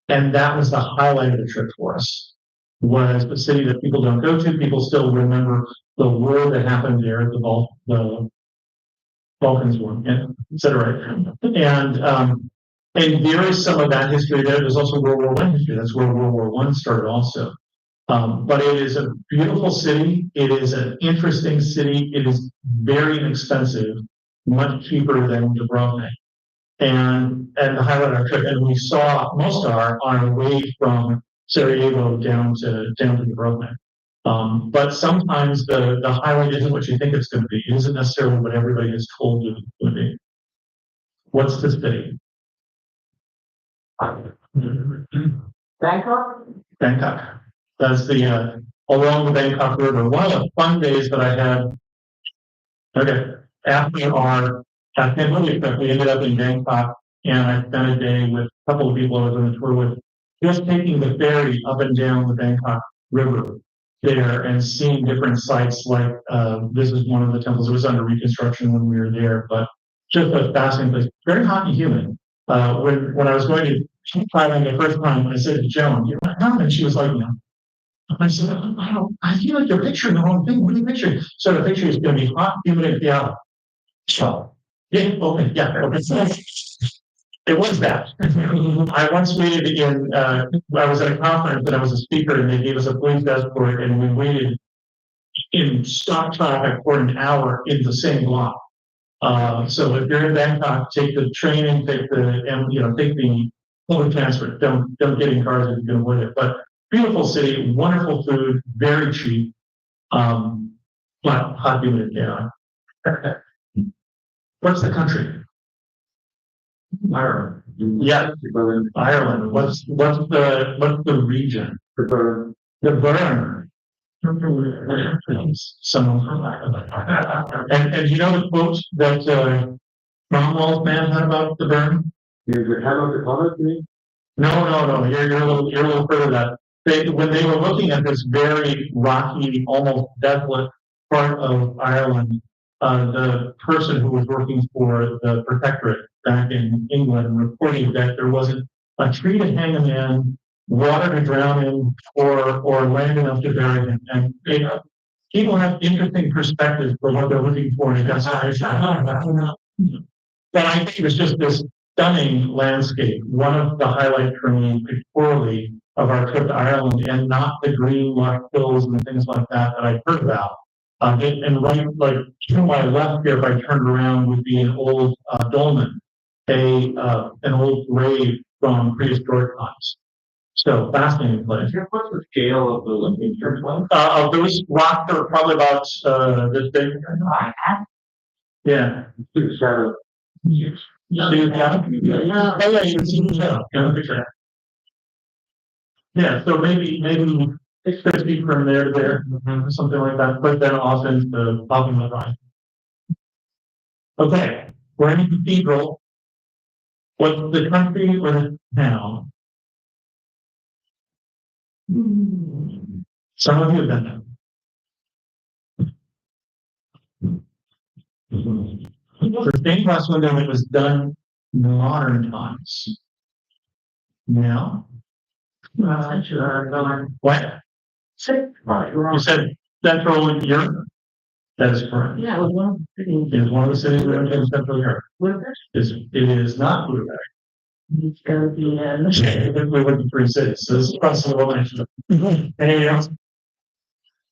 And that was the highlight of the trip for us. Was a city that people don't go to. People still remember the war that happened there, the Balkans War, etc. And there is some of that history there. There's also World War I history. That's where World War I started also. But it is a beautiful city. It is an interesting city. It is very inexpensive, much cheaper than Dubrovnik. And the highlight of our trip, and we saw Mostar on our way from Sarajevo down to Dubrovnik. But sometimes the highlight isn't what you think it's going to be. It isn't necessarily what everybody has told you it's going to be. What's the city? Bangkok? Bangkok. That's the along the Bangkok River. One of the fun days that I had. Okay, after our Cambodia trip, we ended up in Bangkok, and I spent a day with a couple of people I was on the tour with, just taking the ferry up and down the Bangkok River there and seeing different sites. Like this is one of the temples. It was under reconstruction when we were there, but just a fascinating place. Very hot and humid. When I was going to Thailand the first time, I said to Joan, "You know," and she was like, "No." I said, I feel like you're picturing the wrong thing. What are you picturing? So the picture is going to be hot, humid, and chaotic. So, yeah, okay, yeah, okay. It was that. I once waited I was at a conference and I was a speaker, and they gave us a police escort, and we waited in stop traffic for an hour in the same block. So if you're in Bangkok, take the train and take the public transport. Don't get in cars if you can avoid it. But beautiful city, wonderful food, very cheap. But hot, humid, and chaotic. What's the country? Ireland. Yeah, Ireland. What's the region? The Burn. Someone from Ireland. And you know the quote that Cromwell's man had about the Burn? No. You're a little further than that. When they were looking at this very rocky, almost desolate part of Ireland, the person who was working for the Protectorate back in England reported that there wasn't a tree to hang a man, water to drown in, or land enough to bury him. And people have interesting perspectives for what they're looking for in a destination. But I think it's just this stunning landscape. One of the highlights for me pictorially of our trip to Ireland, and not the green lush hills and things like that I heard about. And right, like to my left here, if I turned around, would be an old dolmen, an old grave from prehistoric times. So fascinating place. What's the scale of the Olympic church one? Those rocks are probably about this big. Yeah. Shadow. Oh yeah, you can see the shadow. Yeah, so maybe 6 feet from there to there, something like that. But then off into the bottom of the line. Okay, we're in a cathedral. What's the country or the town? Some of you have been there. The stained glass window that was done in modern times. Now, what? You said Central Europe? That is correct. Yeah, it was one of the cities. It is one of the cities that are in Central Europe. It is not Budapest. It's gonna be in. We went to 3 cities, so this is across the world. Anything else?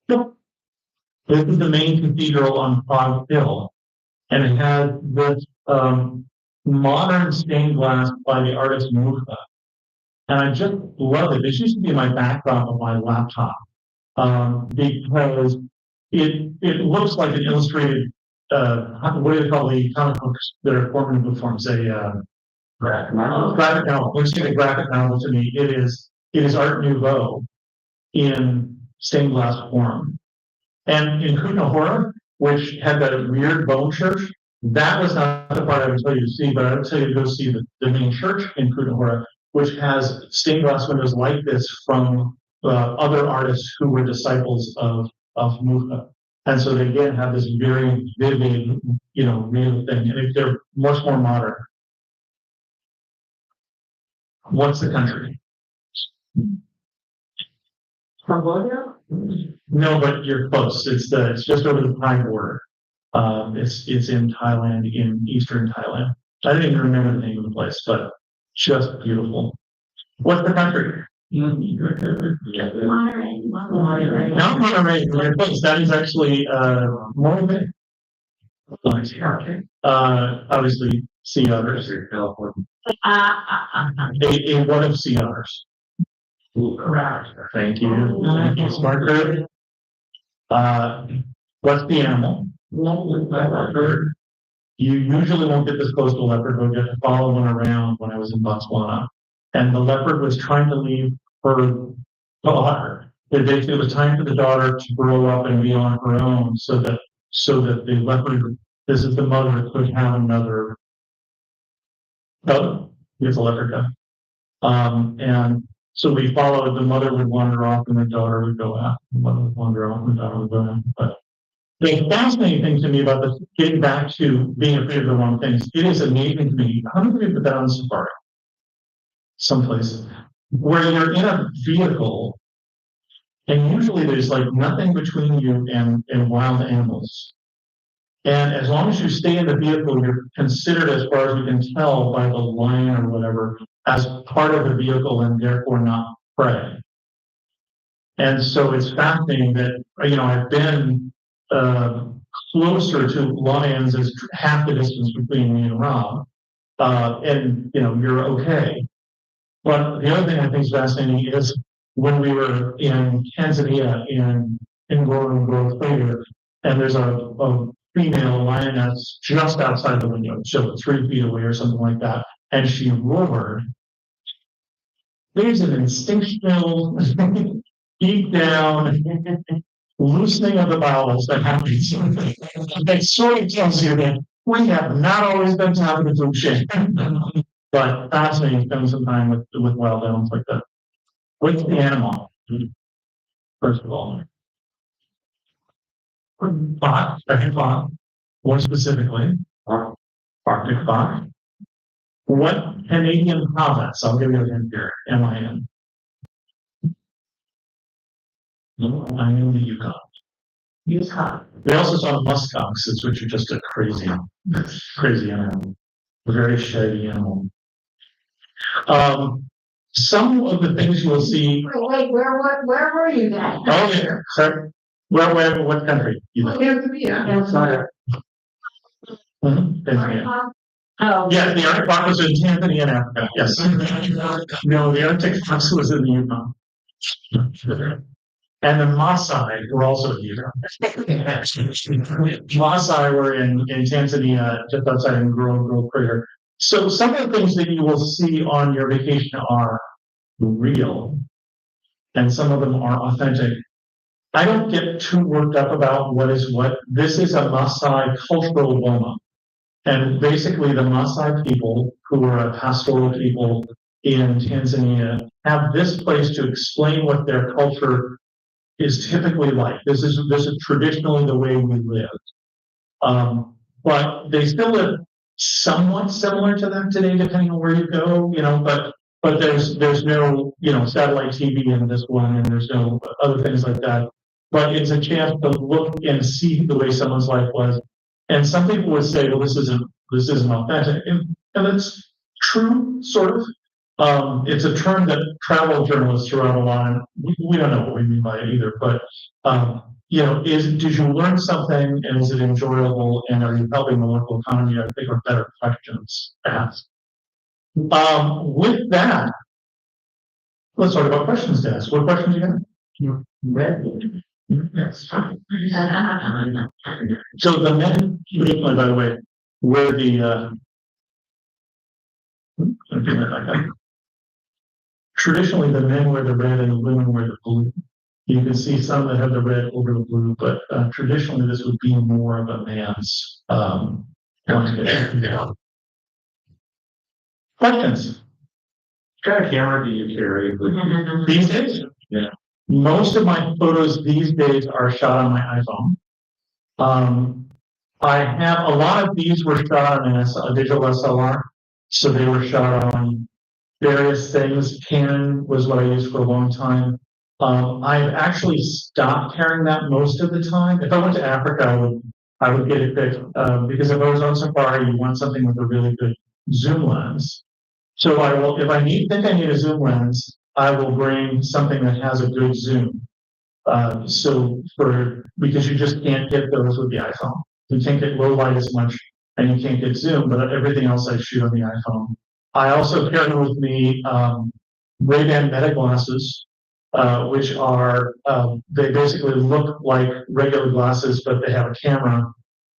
Nope. This is the main cathedral on Prague Hill, and it has this modern stained glass by the artist Mucha. And I just love it. This used to be my backdrop of my laptop because it looks like an illustrated what do they call the comic books that are formed in book form? Say graphic novel. Looks like a graphic novel to me. It is Art Nouveau in stained glass form. And in Kutna Hora, which had that weird bone church, that was not the part I would tell you to see, but I would tell you to go see the main church in Kutna Hora, which has stained glass windows like this from other artists who were disciples of Mucha. And so they again have this very vivid, real thing, and they're much more modern. What's the country? Cambodia? No, but you're close. It's just over the Thai border. It's in Thailand, in eastern Thailand. I didn't even remember the name of the place, but just beautiful. What's the country? Monterey. Not Monterey. You're close. That is actually Monterey. Obviously, sea otters. A what of sea otters? Correct. Thank you. Smart bird. What's the animal? Leopard. You usually won't get this close to a leopard, but you have to follow one around when I was in Botswana. And the leopard was trying to leave her daughter. It was time for the daughter to grow up and be on her own so that the leopard, this is the mother, could have another cub. It's a leopard cub. And so we followed, the mother would wander off and the daughter would go out. The mother would wander off and the daughter would go out. But the fascinating thing to me about this, getting back to being afraid of the wrong things, it is amazing to me. How many of you have been on safari? Some places where you're in a vehicle and usually there's like nothing between you and wild animals. And as long as you stay in the vehicle, you're considered, as far as you can tell by the lion or whatever, as part of the vehicle and therefore not prey. And so it's fascinating that, I've been closer to lions as half the distance between me and Rob. And, you're okay. But the other thing I think is fascinating is when we were in Tanzania in Ngorongoro Crater, and there's a female lioness just outside the window, so 3 feet away or something like that, and she roared. There's an instinctual, deep down loosening of the bowels that happens. That sort of tells you that we have not always been having the food shit. But fascinating, spending some time with wild animals like that. What's the animal? First of all, fox, second fox. More specifically, Arctic fox. What Canadian province? I'll give you a hint here. MIN. No, I am the Yukon. Utah. We also saw musk oxes, which are just a crazy animal. A very shaggy animal. Some of the things you will see. Wait, where were you then? Oh, yeah. Sorry. Where, what country? Tanzania. Tanzania. Oh. Yeah, the Arctic fox was in Tanzania and Africa. Yes. No, the Arctic fox was in the Yukon. And the Maasai were also in the Yukon. Maasai were in Tanzania, just outside of Ngorongoro Crater. So some of the things that you will see on your vacation are real, and some of them are authentic. I don't get too worked up about what is what. This is a Maasai cultural boma. And basically, the Maasai people, who are a pastoral people in Tanzania, have this place to explain what their culture is typically like. This is traditionally the way we live. But they still live somewhat similar to them today, depending on where you go, but there's no, satellite TV in this one, and there's no other things like that. But it's a chance to look and see the way someone's life was. And some people would say, well, this isn't authentic. And it's true, sort of. It's a term that travel journalists throw out a lot, and we don't know what we mean by it either, but did you learn something, and is it enjoyable, and are you helping the local economy? I think are better questions to ask. With that, let's talk about questions to ask. What questions you got? Ready. Yes. So the men, traditionally, by the way, wear the traditionally the men wear the red and the women wear the blue. You can see some that have the red over the blue, but traditionally this would be more of a man's questions. What kind of camera do you carry? These days? Yeah. Most of my photos these days are shot on my iPhone. I have a lot of these were shot on a digital SLR, so they were shot on various things. Canon was what I used for a long time. I've actually stopped carrying that most of the time. If I went to Africa, I would get it fixed because if I was on safari, you want something with a really good zoom lens. So I will, if I think I need a zoom lens, I will bring something that has a good zoom. Because you just can't get those with the iPhone. You can't get low light as much, and you can't get zoom, but everything else I shoot on the iPhone. I also carry with me Ray-Ban Meta glasses, which are, they basically look like regular glasses, but they have a camera.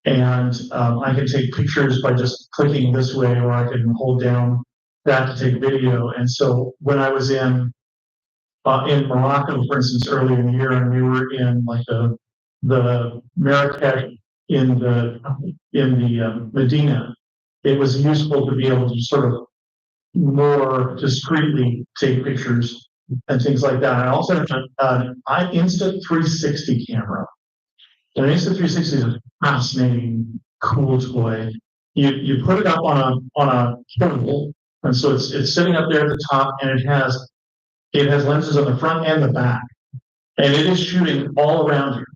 And I can take pictures by just clicking this way, or I can hold down that to take video. And so when I was in Morocco, for instance, earlier in the year, and we were in like the Marrakesh in the Medina, it was useful to be able to sort of more discreetly take pictures and things like that. I also have an Insta360 camera. An Insta360 is a fascinating, cool toy. You put it up on a cable, and so it's sitting up there at the top, and it has lenses on the front and the back, and it is shooting all around you.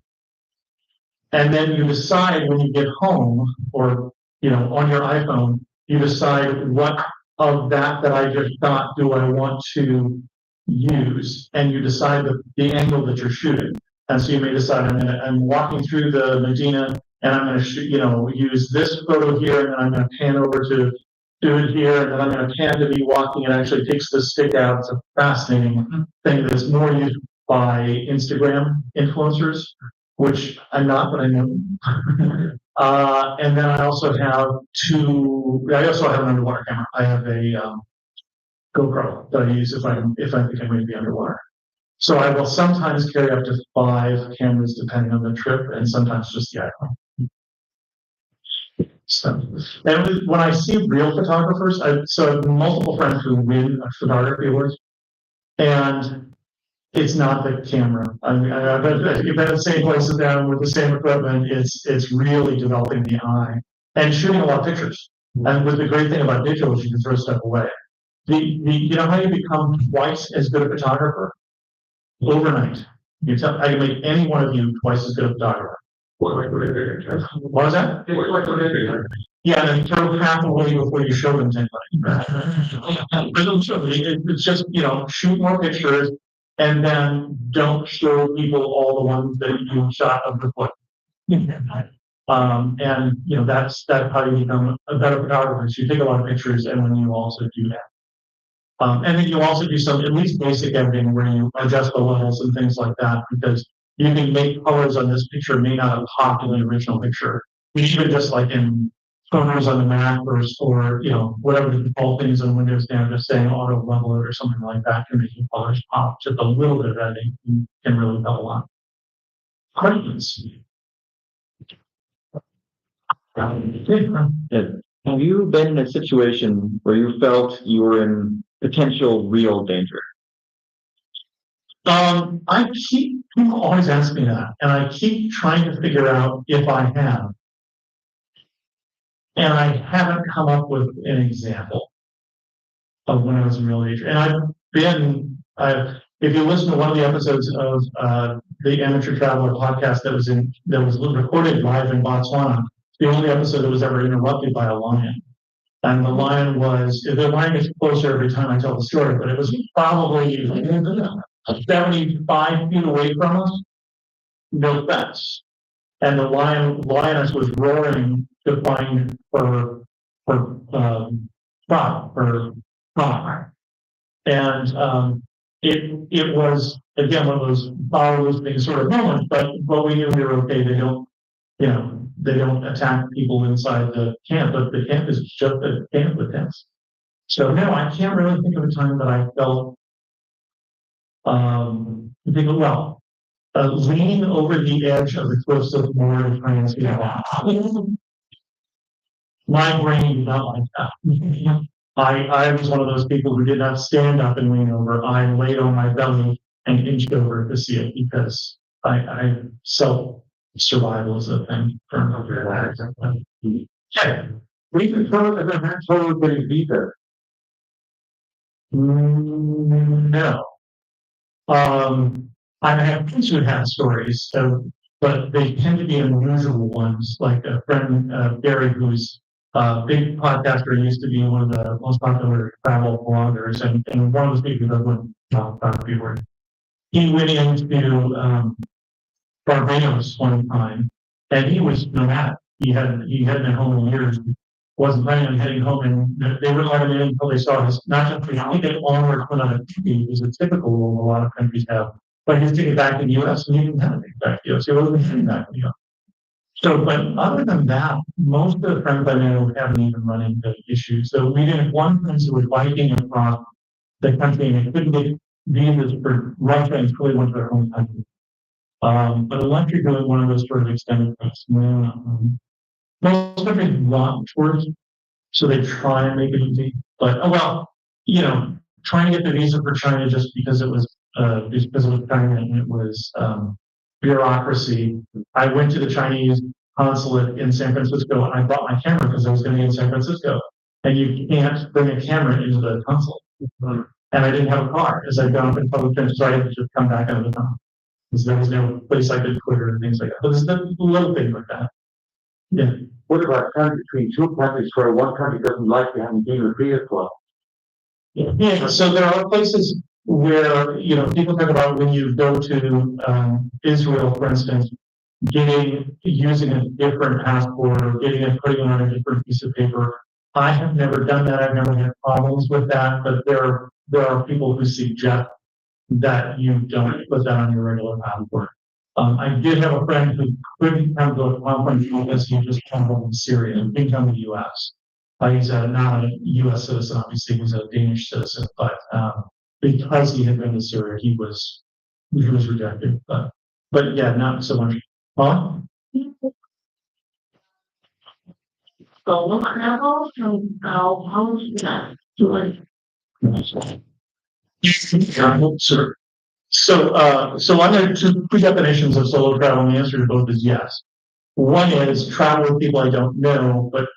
And then you decide when you get home, or on your iPhone, you decide what of that I just shot do I want to use, and you decide the angle that you're shooting. And so you may decide I'm walking through the Medina, and I'm going to use this photo here, and then I'm going to pan over to do it here, and then I'm going to pan to me walking. It actually takes the stick out. It's a fascinating thing that's more used by Instagram influencers, which I'm not, but I know. And then I also have an underwater camera. I have a GoPro that I use if I think I'm going to be underwater. So I will sometimes carry up to 5 cameras depending on the trip, and sometimes just the iPhone. So, and when I see real photographers, I have multiple friends who win photography awards, and it's not the camera. I mean, you've been at the same places down with the same equipment. It's really developing the eye and shooting a lot of pictures. And with the great thing about digital is you can throw stuff away. You know how you become twice as good a photographer? Overnight. I can make any one of you twice as good a photographer. What was that? Yeah, and then throw half away before you show them to anybody. It's just, shoot more pictures, and then don't show people all the ones that you shot of the foot. And that's how you become a better photographer. So you take a lot of pictures, and then you also do that. And then you also do some at least basic editing where you adjust the levels and things like that, because you can make colors on this picture may not have popped in the original picture. Even just like in photos on the Mac or whatever the default things on Windows now, just saying auto level it or something like that can make your colors pop. Just a little bit of editing can really help a lot. Questions? Have you been in a situation where you felt you were in potential real danger? I keep, people always ask me that, and I keep trying to figure out if I have. And I haven't come up with an example of when I was in real danger. And if you listen to one of the episodes of the Amateur Traveler podcast that was recorded live in Botswana, the only episode that was ever interrupted by a lion. And the lion gets closer every time I tell the story, but it was probably 75 feet away from us, no fence. And the lioness was roaring to find her car. And it was again one of those borrowed things sort of moments, but we knew we were okay. They don't attack people inside the camp, but the camp is just a camp with tents. So no, I can't really think of a time that I felt leaning over the edge of the cliffs of Moria to try and see how. My brain did not like that. I was one of those people who did not stand up and lean over. I laid on my belly and inched over to see it because I self-survival is a thing for that. Okay. We can tell that the next one would be deeper. No. I have friends who have stories, but they tend to be unusual ones. Like a friend, Gary, who's a big podcaster, used to be one of the most popular travel bloggers, and one of the speakers that went before. He went into Barbados one time, and he was nomadic. He hadn't been home in years. Wasn't planning on heading home, and they wouldn't let him in until they saw his not just the ticket onward put on a TV, which is a typical rule a lot of countries have, but his ticket back to the U.S. and he didn't have a ticket back to the U.S. He wasn't heading back to the U.S. So, but other than that, most of the friends I know haven't even run into issues. So we did one friend who was biking across the country and they couldn't get visas for Russia and fully went to their home country. But unless you're doing one of those sort of extended trips, most countries want tours, so they try and make it easy. But trying to get the visa for China just because it was China and it was bureaucracy. I went to the Chinese consulate in San Francisco and I brought my camera because I was going to be in San Francisco, and you can't bring a camera into the consulate. And I didn't have a car as I'd gone up in public transit, so I had to just come back out of the town because there was no place I could Twitter and things like that. But there's the little things like that. Yeah. What about time between two countries where one country doesn't like you having been repeated for? Yeah. So there are places where people talk about when you go to Israel, for instance, using a different passport or putting it on a different piece of paper. I have never done that. I've never had problems with that. But there are people who suggest that you don't put that on your regular passport. I did have a friend who couldn't come to a conference because he just came from Syria and didn't come to the U.S. He's not a U.S. citizen, obviously, he's a Danish citizen, but because he had been to Syria, he was rejected. But yeah, not so much. Huh? Solo travel and how is that doing? Sure. So I'm going to two definitions of solo travel, and the answer to both is yes. One is travel with people I don't know, but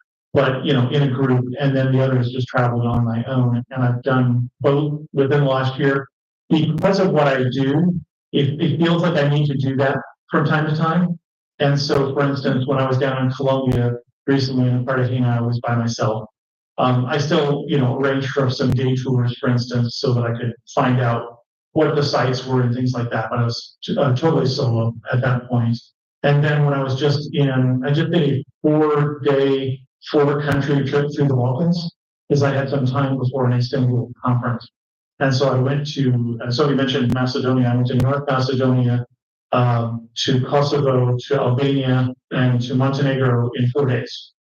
in a group, and then the other is just traveling on my own. And I've done both within the last year. Because of what I do, it feels like I need to do that from time to time. And so, for instance, when I was down in Colombia recently in Cartagena, I was by myself. I still, arranged for some day tours, for instance, so that I could find out what the sites were and things like that. But I was totally solo at that point. And then when I just did a 4-day, 4-country trip through the Balkans because I had some time before an Istanbul conference. And so I went to, so we mentioned Macedonia. I went to North Macedonia, to Kosovo, to Albania, and to Montenegro in 4 days.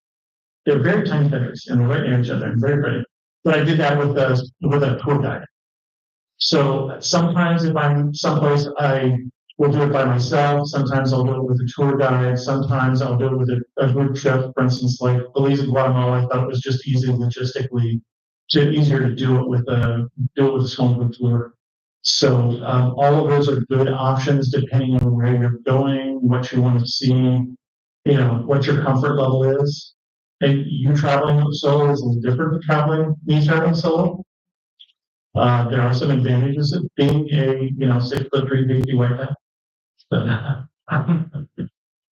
They're very tiny countries and they're right near each other and very pretty. But I did that with a tour guide. So sometimes if I'm someplace, I will do it by myself. Sometimes I'll do it with a tour guide. Sometimes I'll do it with a group trip. For instance, like Belize and Guatemala, I thought it was just easy logistically, easier to do it with a small group tour. So all of those are good options depending on where you're going, what you want to see, what your comfort level is. And you traveling solo is a little different than me traveling solo. There are some advantages of being a 6'3" baby white guy.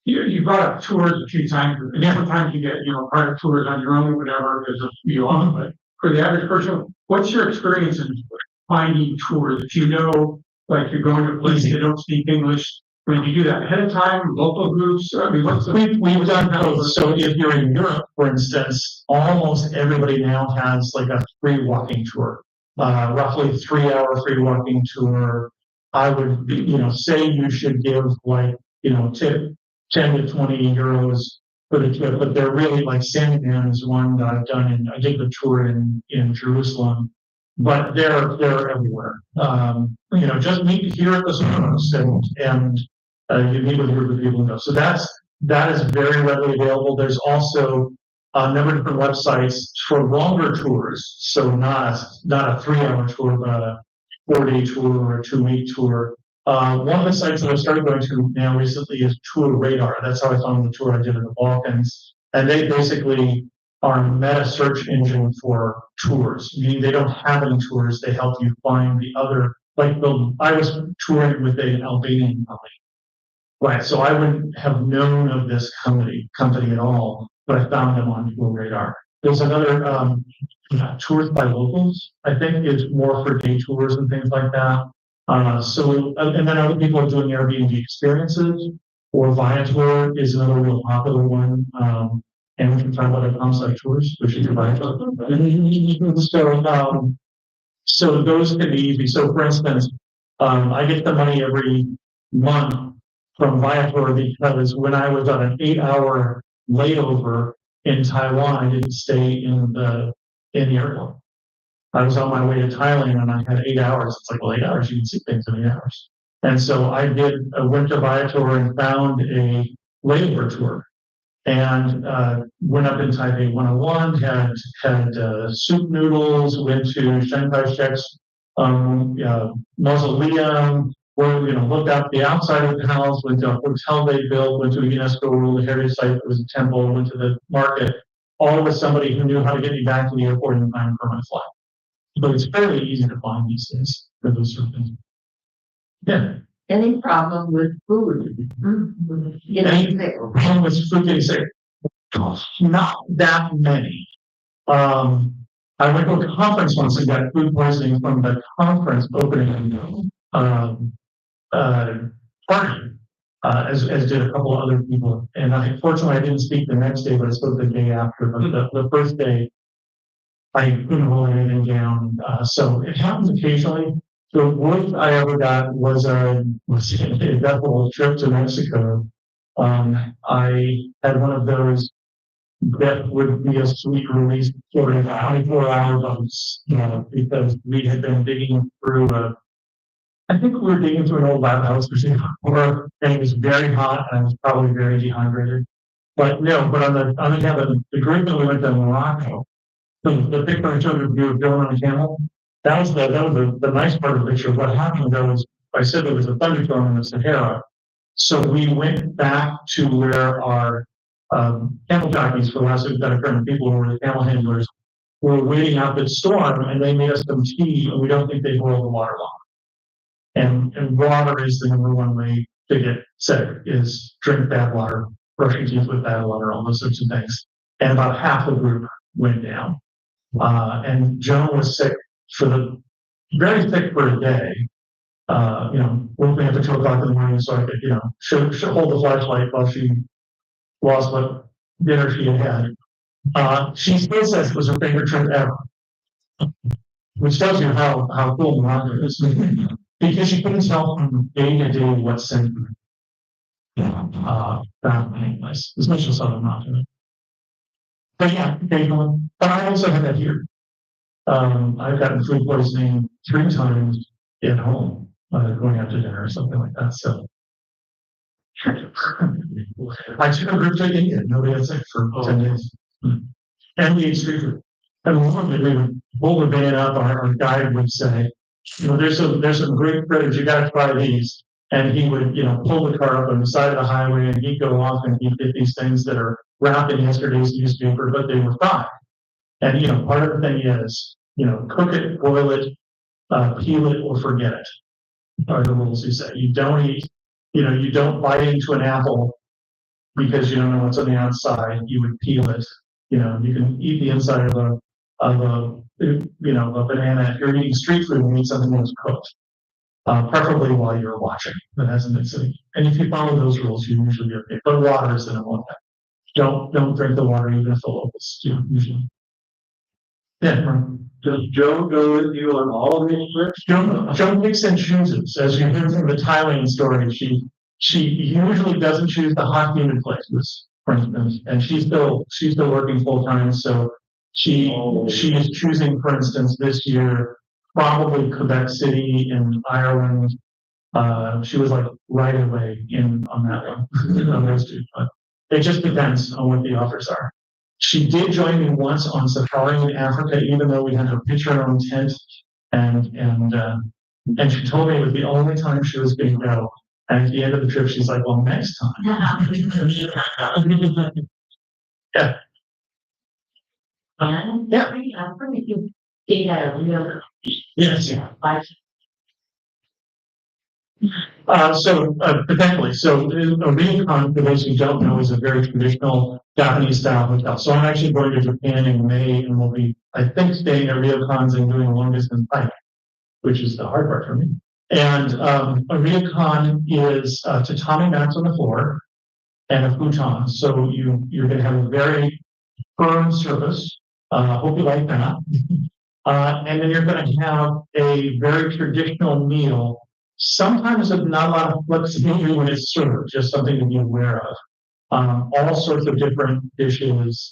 You brought up tours a few times, and every time you get, private tours on your own, whatever, because of you on, but for the average person, what's your experience in finding tours? If like you're going to a place they don't speak English, when you do that ahead of time, local groups, I mean, We've done both. So if you're in Europe, for instance, almost everybody now has like a free walking tour, roughly 3-hour free walking tour. I would, say you should give like, tip 10 to 20 euros for the trip, but they're really like Sandokan is one that I've done, and I did the tour in Jerusalem, but they're everywhere. Just meet here at the source and you meet with a group of people who know. So that is very readily available. There's also a number of different websites for longer tours. So not a 3-hour tour, but a 4-day tour or a 2-week tour. One of the sites that I started going to now recently is Tour Radar. That's how I found the tour I did in the Balkans. And they basically are a meta search engine for tours, meaning they don't have any tours. They help you find the other, I was touring with an Albanian company. Right, so I wouldn't have known of this company at all, but I found them on Tour Radar. There's another tours by locals, I think, is more for day tours and things like that. And then other people are doing Airbnb experiences, or Viator is another real popular one. And we can talk about on-site tours, which is Viator. So those can be easy. So for instance, I get the money every month from Viator because when I was on an 8-hour layover in Taiwan, I didn't stay in the airport. I was on my way to Thailand and I had 8 hours. It's like, well, 8 hours, you can see things in 8 hours. And so I went to Viator and found a layover tour and went up in Taipei 101, had soup noodles, went to Chiang Kai-shek's mausoleum, where looked out the outside of the house, went to a hotel they built, went to a UNESCO World Heritage Site that was a temple, went to the market, all with somebody who knew how to get me back to the airport in time for my flight. But it's fairly easy to find these days for those sort of things. Yeah. Any problem with food? Any problem with food getting sick? Not that many. I went to a conference once and got food poisoning from the conference opening party, as did a couple of other people. And fortunately I didn't speak the next day, but I spoke the day after. But the first day, I couldn't hold anything down. So it happens occasionally. The worst I ever got was a double trip to Mexico. I had one of those that would be a sweet release for 24 hours because we had been digging through I think we were digging through an old lab house and it was very hot and I was probably very dehydrated. But on the group that we went to Morocco, the picture I showed of you going on a camel, that was the nice part of the picture. What happened though was I said there was a thunderstorm in the Sahara. So we went back to where our camel jockeys for the last we've got a friend of people who were the camel handlers were waiting out the storm and they made us some tea and we don't think they boiled the water long. And water is the number one way to get sick is drink bad water, brush your teeth with bad water, all those sorts of things. And about half the group went down. And Joan was sick very sick for a day. Woke me up at 2 o'clock in the morning so I could, she'll hold the flashlight while she lost what dinner she had. She still says it was her favorite trip ever, which tells you how cool Morocco is. Because she couldn't tell from day to day what sent her. That anyways, especially Southern Mountain. But yeah, occasionally. But I also have that here. I've gotten food poisoning 3 times at home. going out to dinner or something like that, so. I took a group to India, nobody had sex for 10 days. And we ate street food. And normally we would pull the van up, our guide would say, there's some great critters, you gotta try these. And he would, pull the car up on the side of the highway and he'd go off and he'd get these things that are wrapped in yesterday's newspaper, but they were fried. And, part of the thing is, cook it, boil it, peel it or forget it. Are the rules you say. You don't eat, you don't bite into an apple because you don't know what's on the outside. You would peel it. You can eat the inside of a banana. If you're eating street food, you eat something that's cooked. Preferably while you're watching that hasn't been sitting. And if you follow those rules, you usually be okay. But water is the number one thing. Don't drink the water even if the locals do usually. Yeah. Does Joe go with you on all of these trips? Joan picks and chooses, as you heard from the Thailand story. She usually doesn't choose the hot humid places, for instance, and she's still working full time. So she is choosing, for instance, this year probably Quebec City in Ireland. She was like right away on that one on those two. But it just depends on what the offers are. She did join me once on safari in Africa, even though we had to pitch her own tent, and she told me it was the only time she was going to go. And at the end of the trip, she's like, "Well, next time." Yeah. And Yeah. I'm pretty good data, Yes. like, Potentially, a Ryokan, for those who don't know, is a very traditional Japanese style hotel. So I'm actually going to Japan in May and we'll be, I think, staying at Ryokans and doing a long distance hike, which is the hard part for me. And a Ryokan is tatami mats on the floor and a futon. So you're going to have a very firm surface. Hope you like that. And then you're going to have a very traditional meal. Sometimes with not a lot of flexibility when it's served, just something to be aware of. All sorts of different dishes,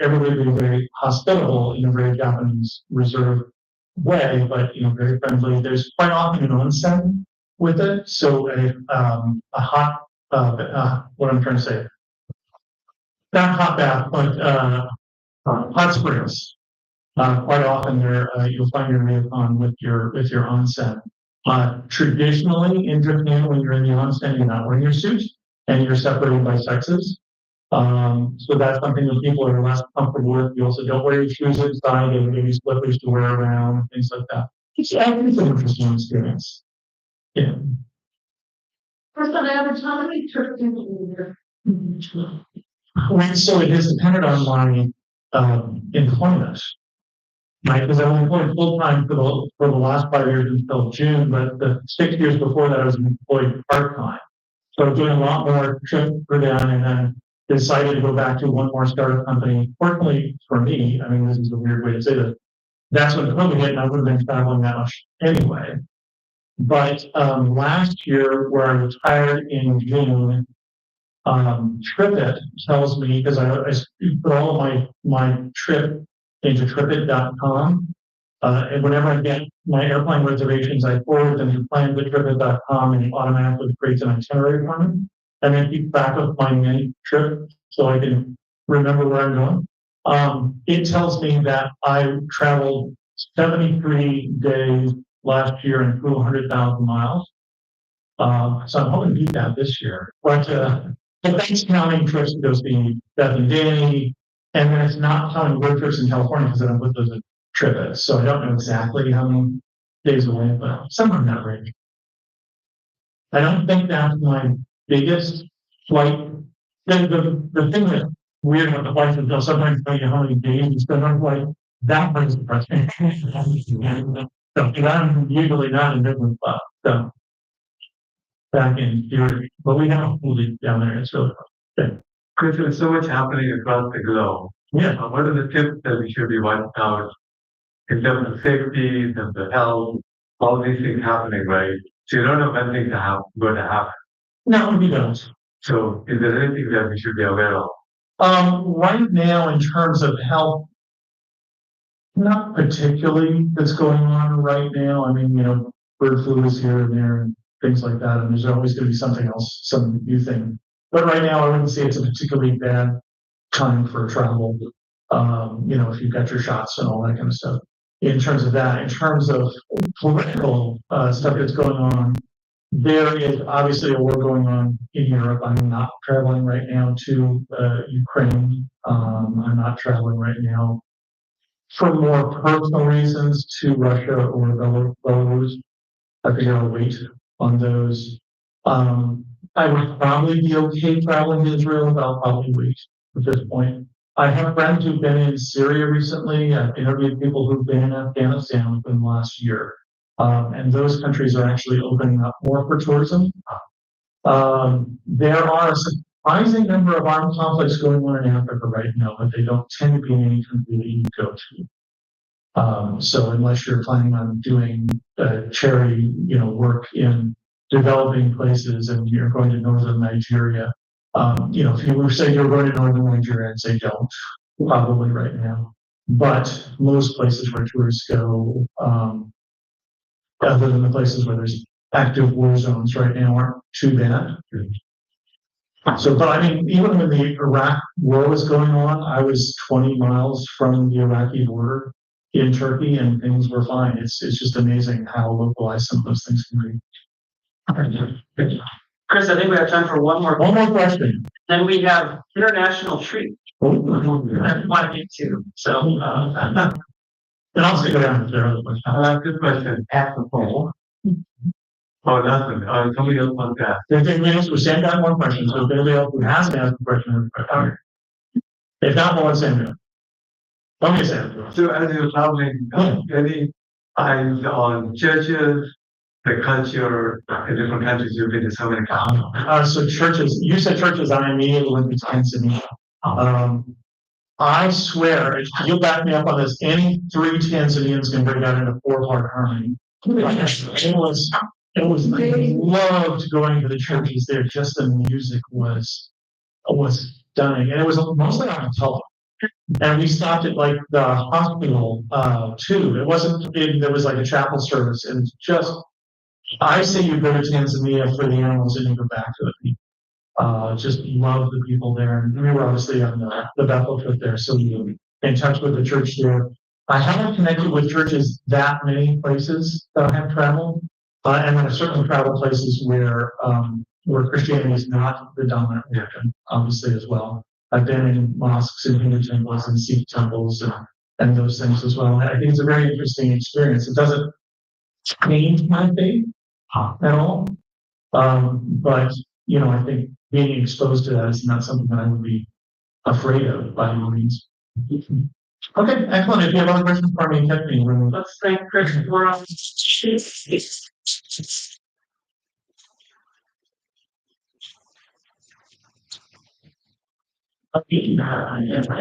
everybody being very hospitable in a very Japanese reserved way, but, very friendly. There's quite often an onsen with it. So a hot, what I'm trying to say, not hot bath, but hot springs. Quite often there, you'll find your ryokan with your onsen. Traditionally in Japan, when you're in the onsen, you're not wearing your suit and you're separated by sexes. So that's something that people are less comfortable with. You also don't wear your shoes inside and maybe slippers to wear around, things like that. It's an interesting experience. Yeah. first on average, how many trips do you do? So it is dependent on my employment. Right, because I was employed full time for the last 5 years until June, but the 6 years before that I was employed part time. So I was doing a lot more trips per down, and then decided to go back to one more startup company. Fortunately for me, I mean, this is a weird way to say this. That's when COVID hit, and I would have been traveling that much anyway. But last year, where I retired in June, TripIt tells me, because I put all of my trip into TripIt.com. And whenever I get my airplane reservations, I forward them to plans at TripIt.com and it automatically creates an itinerary for me. And then keep track of my mini trip so I can remember where I'm going. It tells me that I traveled 73 days last year and flew 100,000 miles. So I'm hoping to beat that this year. But that's counting trips to go see Beth and Danny. And then it's not counting road trips in California because I don't put those at TripIt. So I don't know exactly how many days away, but somewhere in that range. I don't think that's my biggest flight. The thing that's weird about the flights is they'll sometimes tell you how many days you spend on flight. That one's the question. So I'm usually not in business class. So back in theory, but we have a full day down there. It's really fun. Chris, there's so much happening across the globe. Yeah. What are the tips that we should be watching out in terms of safety, in terms of health, all these things happening, right? So you don't know when things are going to happen. No, we don't. So is there anything that we should be aware of? Right now, in terms of health, not particularly that's going on right now. I mean, bird flu is here and there and things like that, and there's always gonna be something else, some new thing. But right now, I wouldn't say it's a particularly bad time for travel. If you've got your shots and all that kind of stuff. In terms of that, in terms of political stuff that's going on, there is obviously a war going on in Europe. I'm not traveling right now to Ukraine. I'm not traveling right now for more personal reasons to Russia or Belarus. I think I'll wait on those. I would probably be okay traveling to Israel, but I'll probably wait at this point. I have friends who've been in Syria recently. I've interviewed people who've been in Afghanistan within the last year. And those countries are actually opening up more for tourism. There are a surprising number of armed conflicts going on in Africa right now, but they don't tend to be in any country that you go to. So unless you're planning on doing charity, work in developing places and you're going to northern Nigeria, if you were to say you're going to northern Nigeria, I'd say don't, probably right now. But most places where tourists go, other than the places where there's active war zones right now, aren't too bad. So, but I mean, even when the Iraq war was going on, I was 20 miles from the Iraqi border in Turkey, and things were fine. It's just amazing how localized some of those things can be. Chris, I think we have time for one more. One more question. Then we have international treat. I want to get to. So, And I'll stick around if there are other questions. Good question. Ask the poll. Oh, nothing. Somebody else wants to ask. If anybody else was saying that one question, so if anybody else who hasn't asked a question, if not, we'll let Sam do it. Let me say it. So as you're traveling, any eyes on churches, the culture in different countries you've been to so many countries? So churches, you said churches, I immediately went to Tanzania. I swear, if you'll back me up on this, any three Tanzanians can break out into four-part harmony. It was, I loved going to the churches there, just the music was stunning, and it was mostly on telephone. And we stopped at like the hospital, too. It wasn't big, there was like a chapel service, and just, I say you go to Tanzania for the animals and you go back to the people. Just love the people there. And we were obviously on the Bethel trip there, so we were in touch with the church there. I haven't connected with churches that many places that I have traveled. And I've certainly traveled places where Christianity is not the dominant religion, obviously, as well. I've been in mosques and Hindu temples and Sikh temples and those things as well. I think it's a very interesting experience. It doesn't change my faith at all. But, I think being exposed to that is not something that I would be afraid of by any means. Okay, excellent. If you have other questions for me, catch me. let's thank Chris for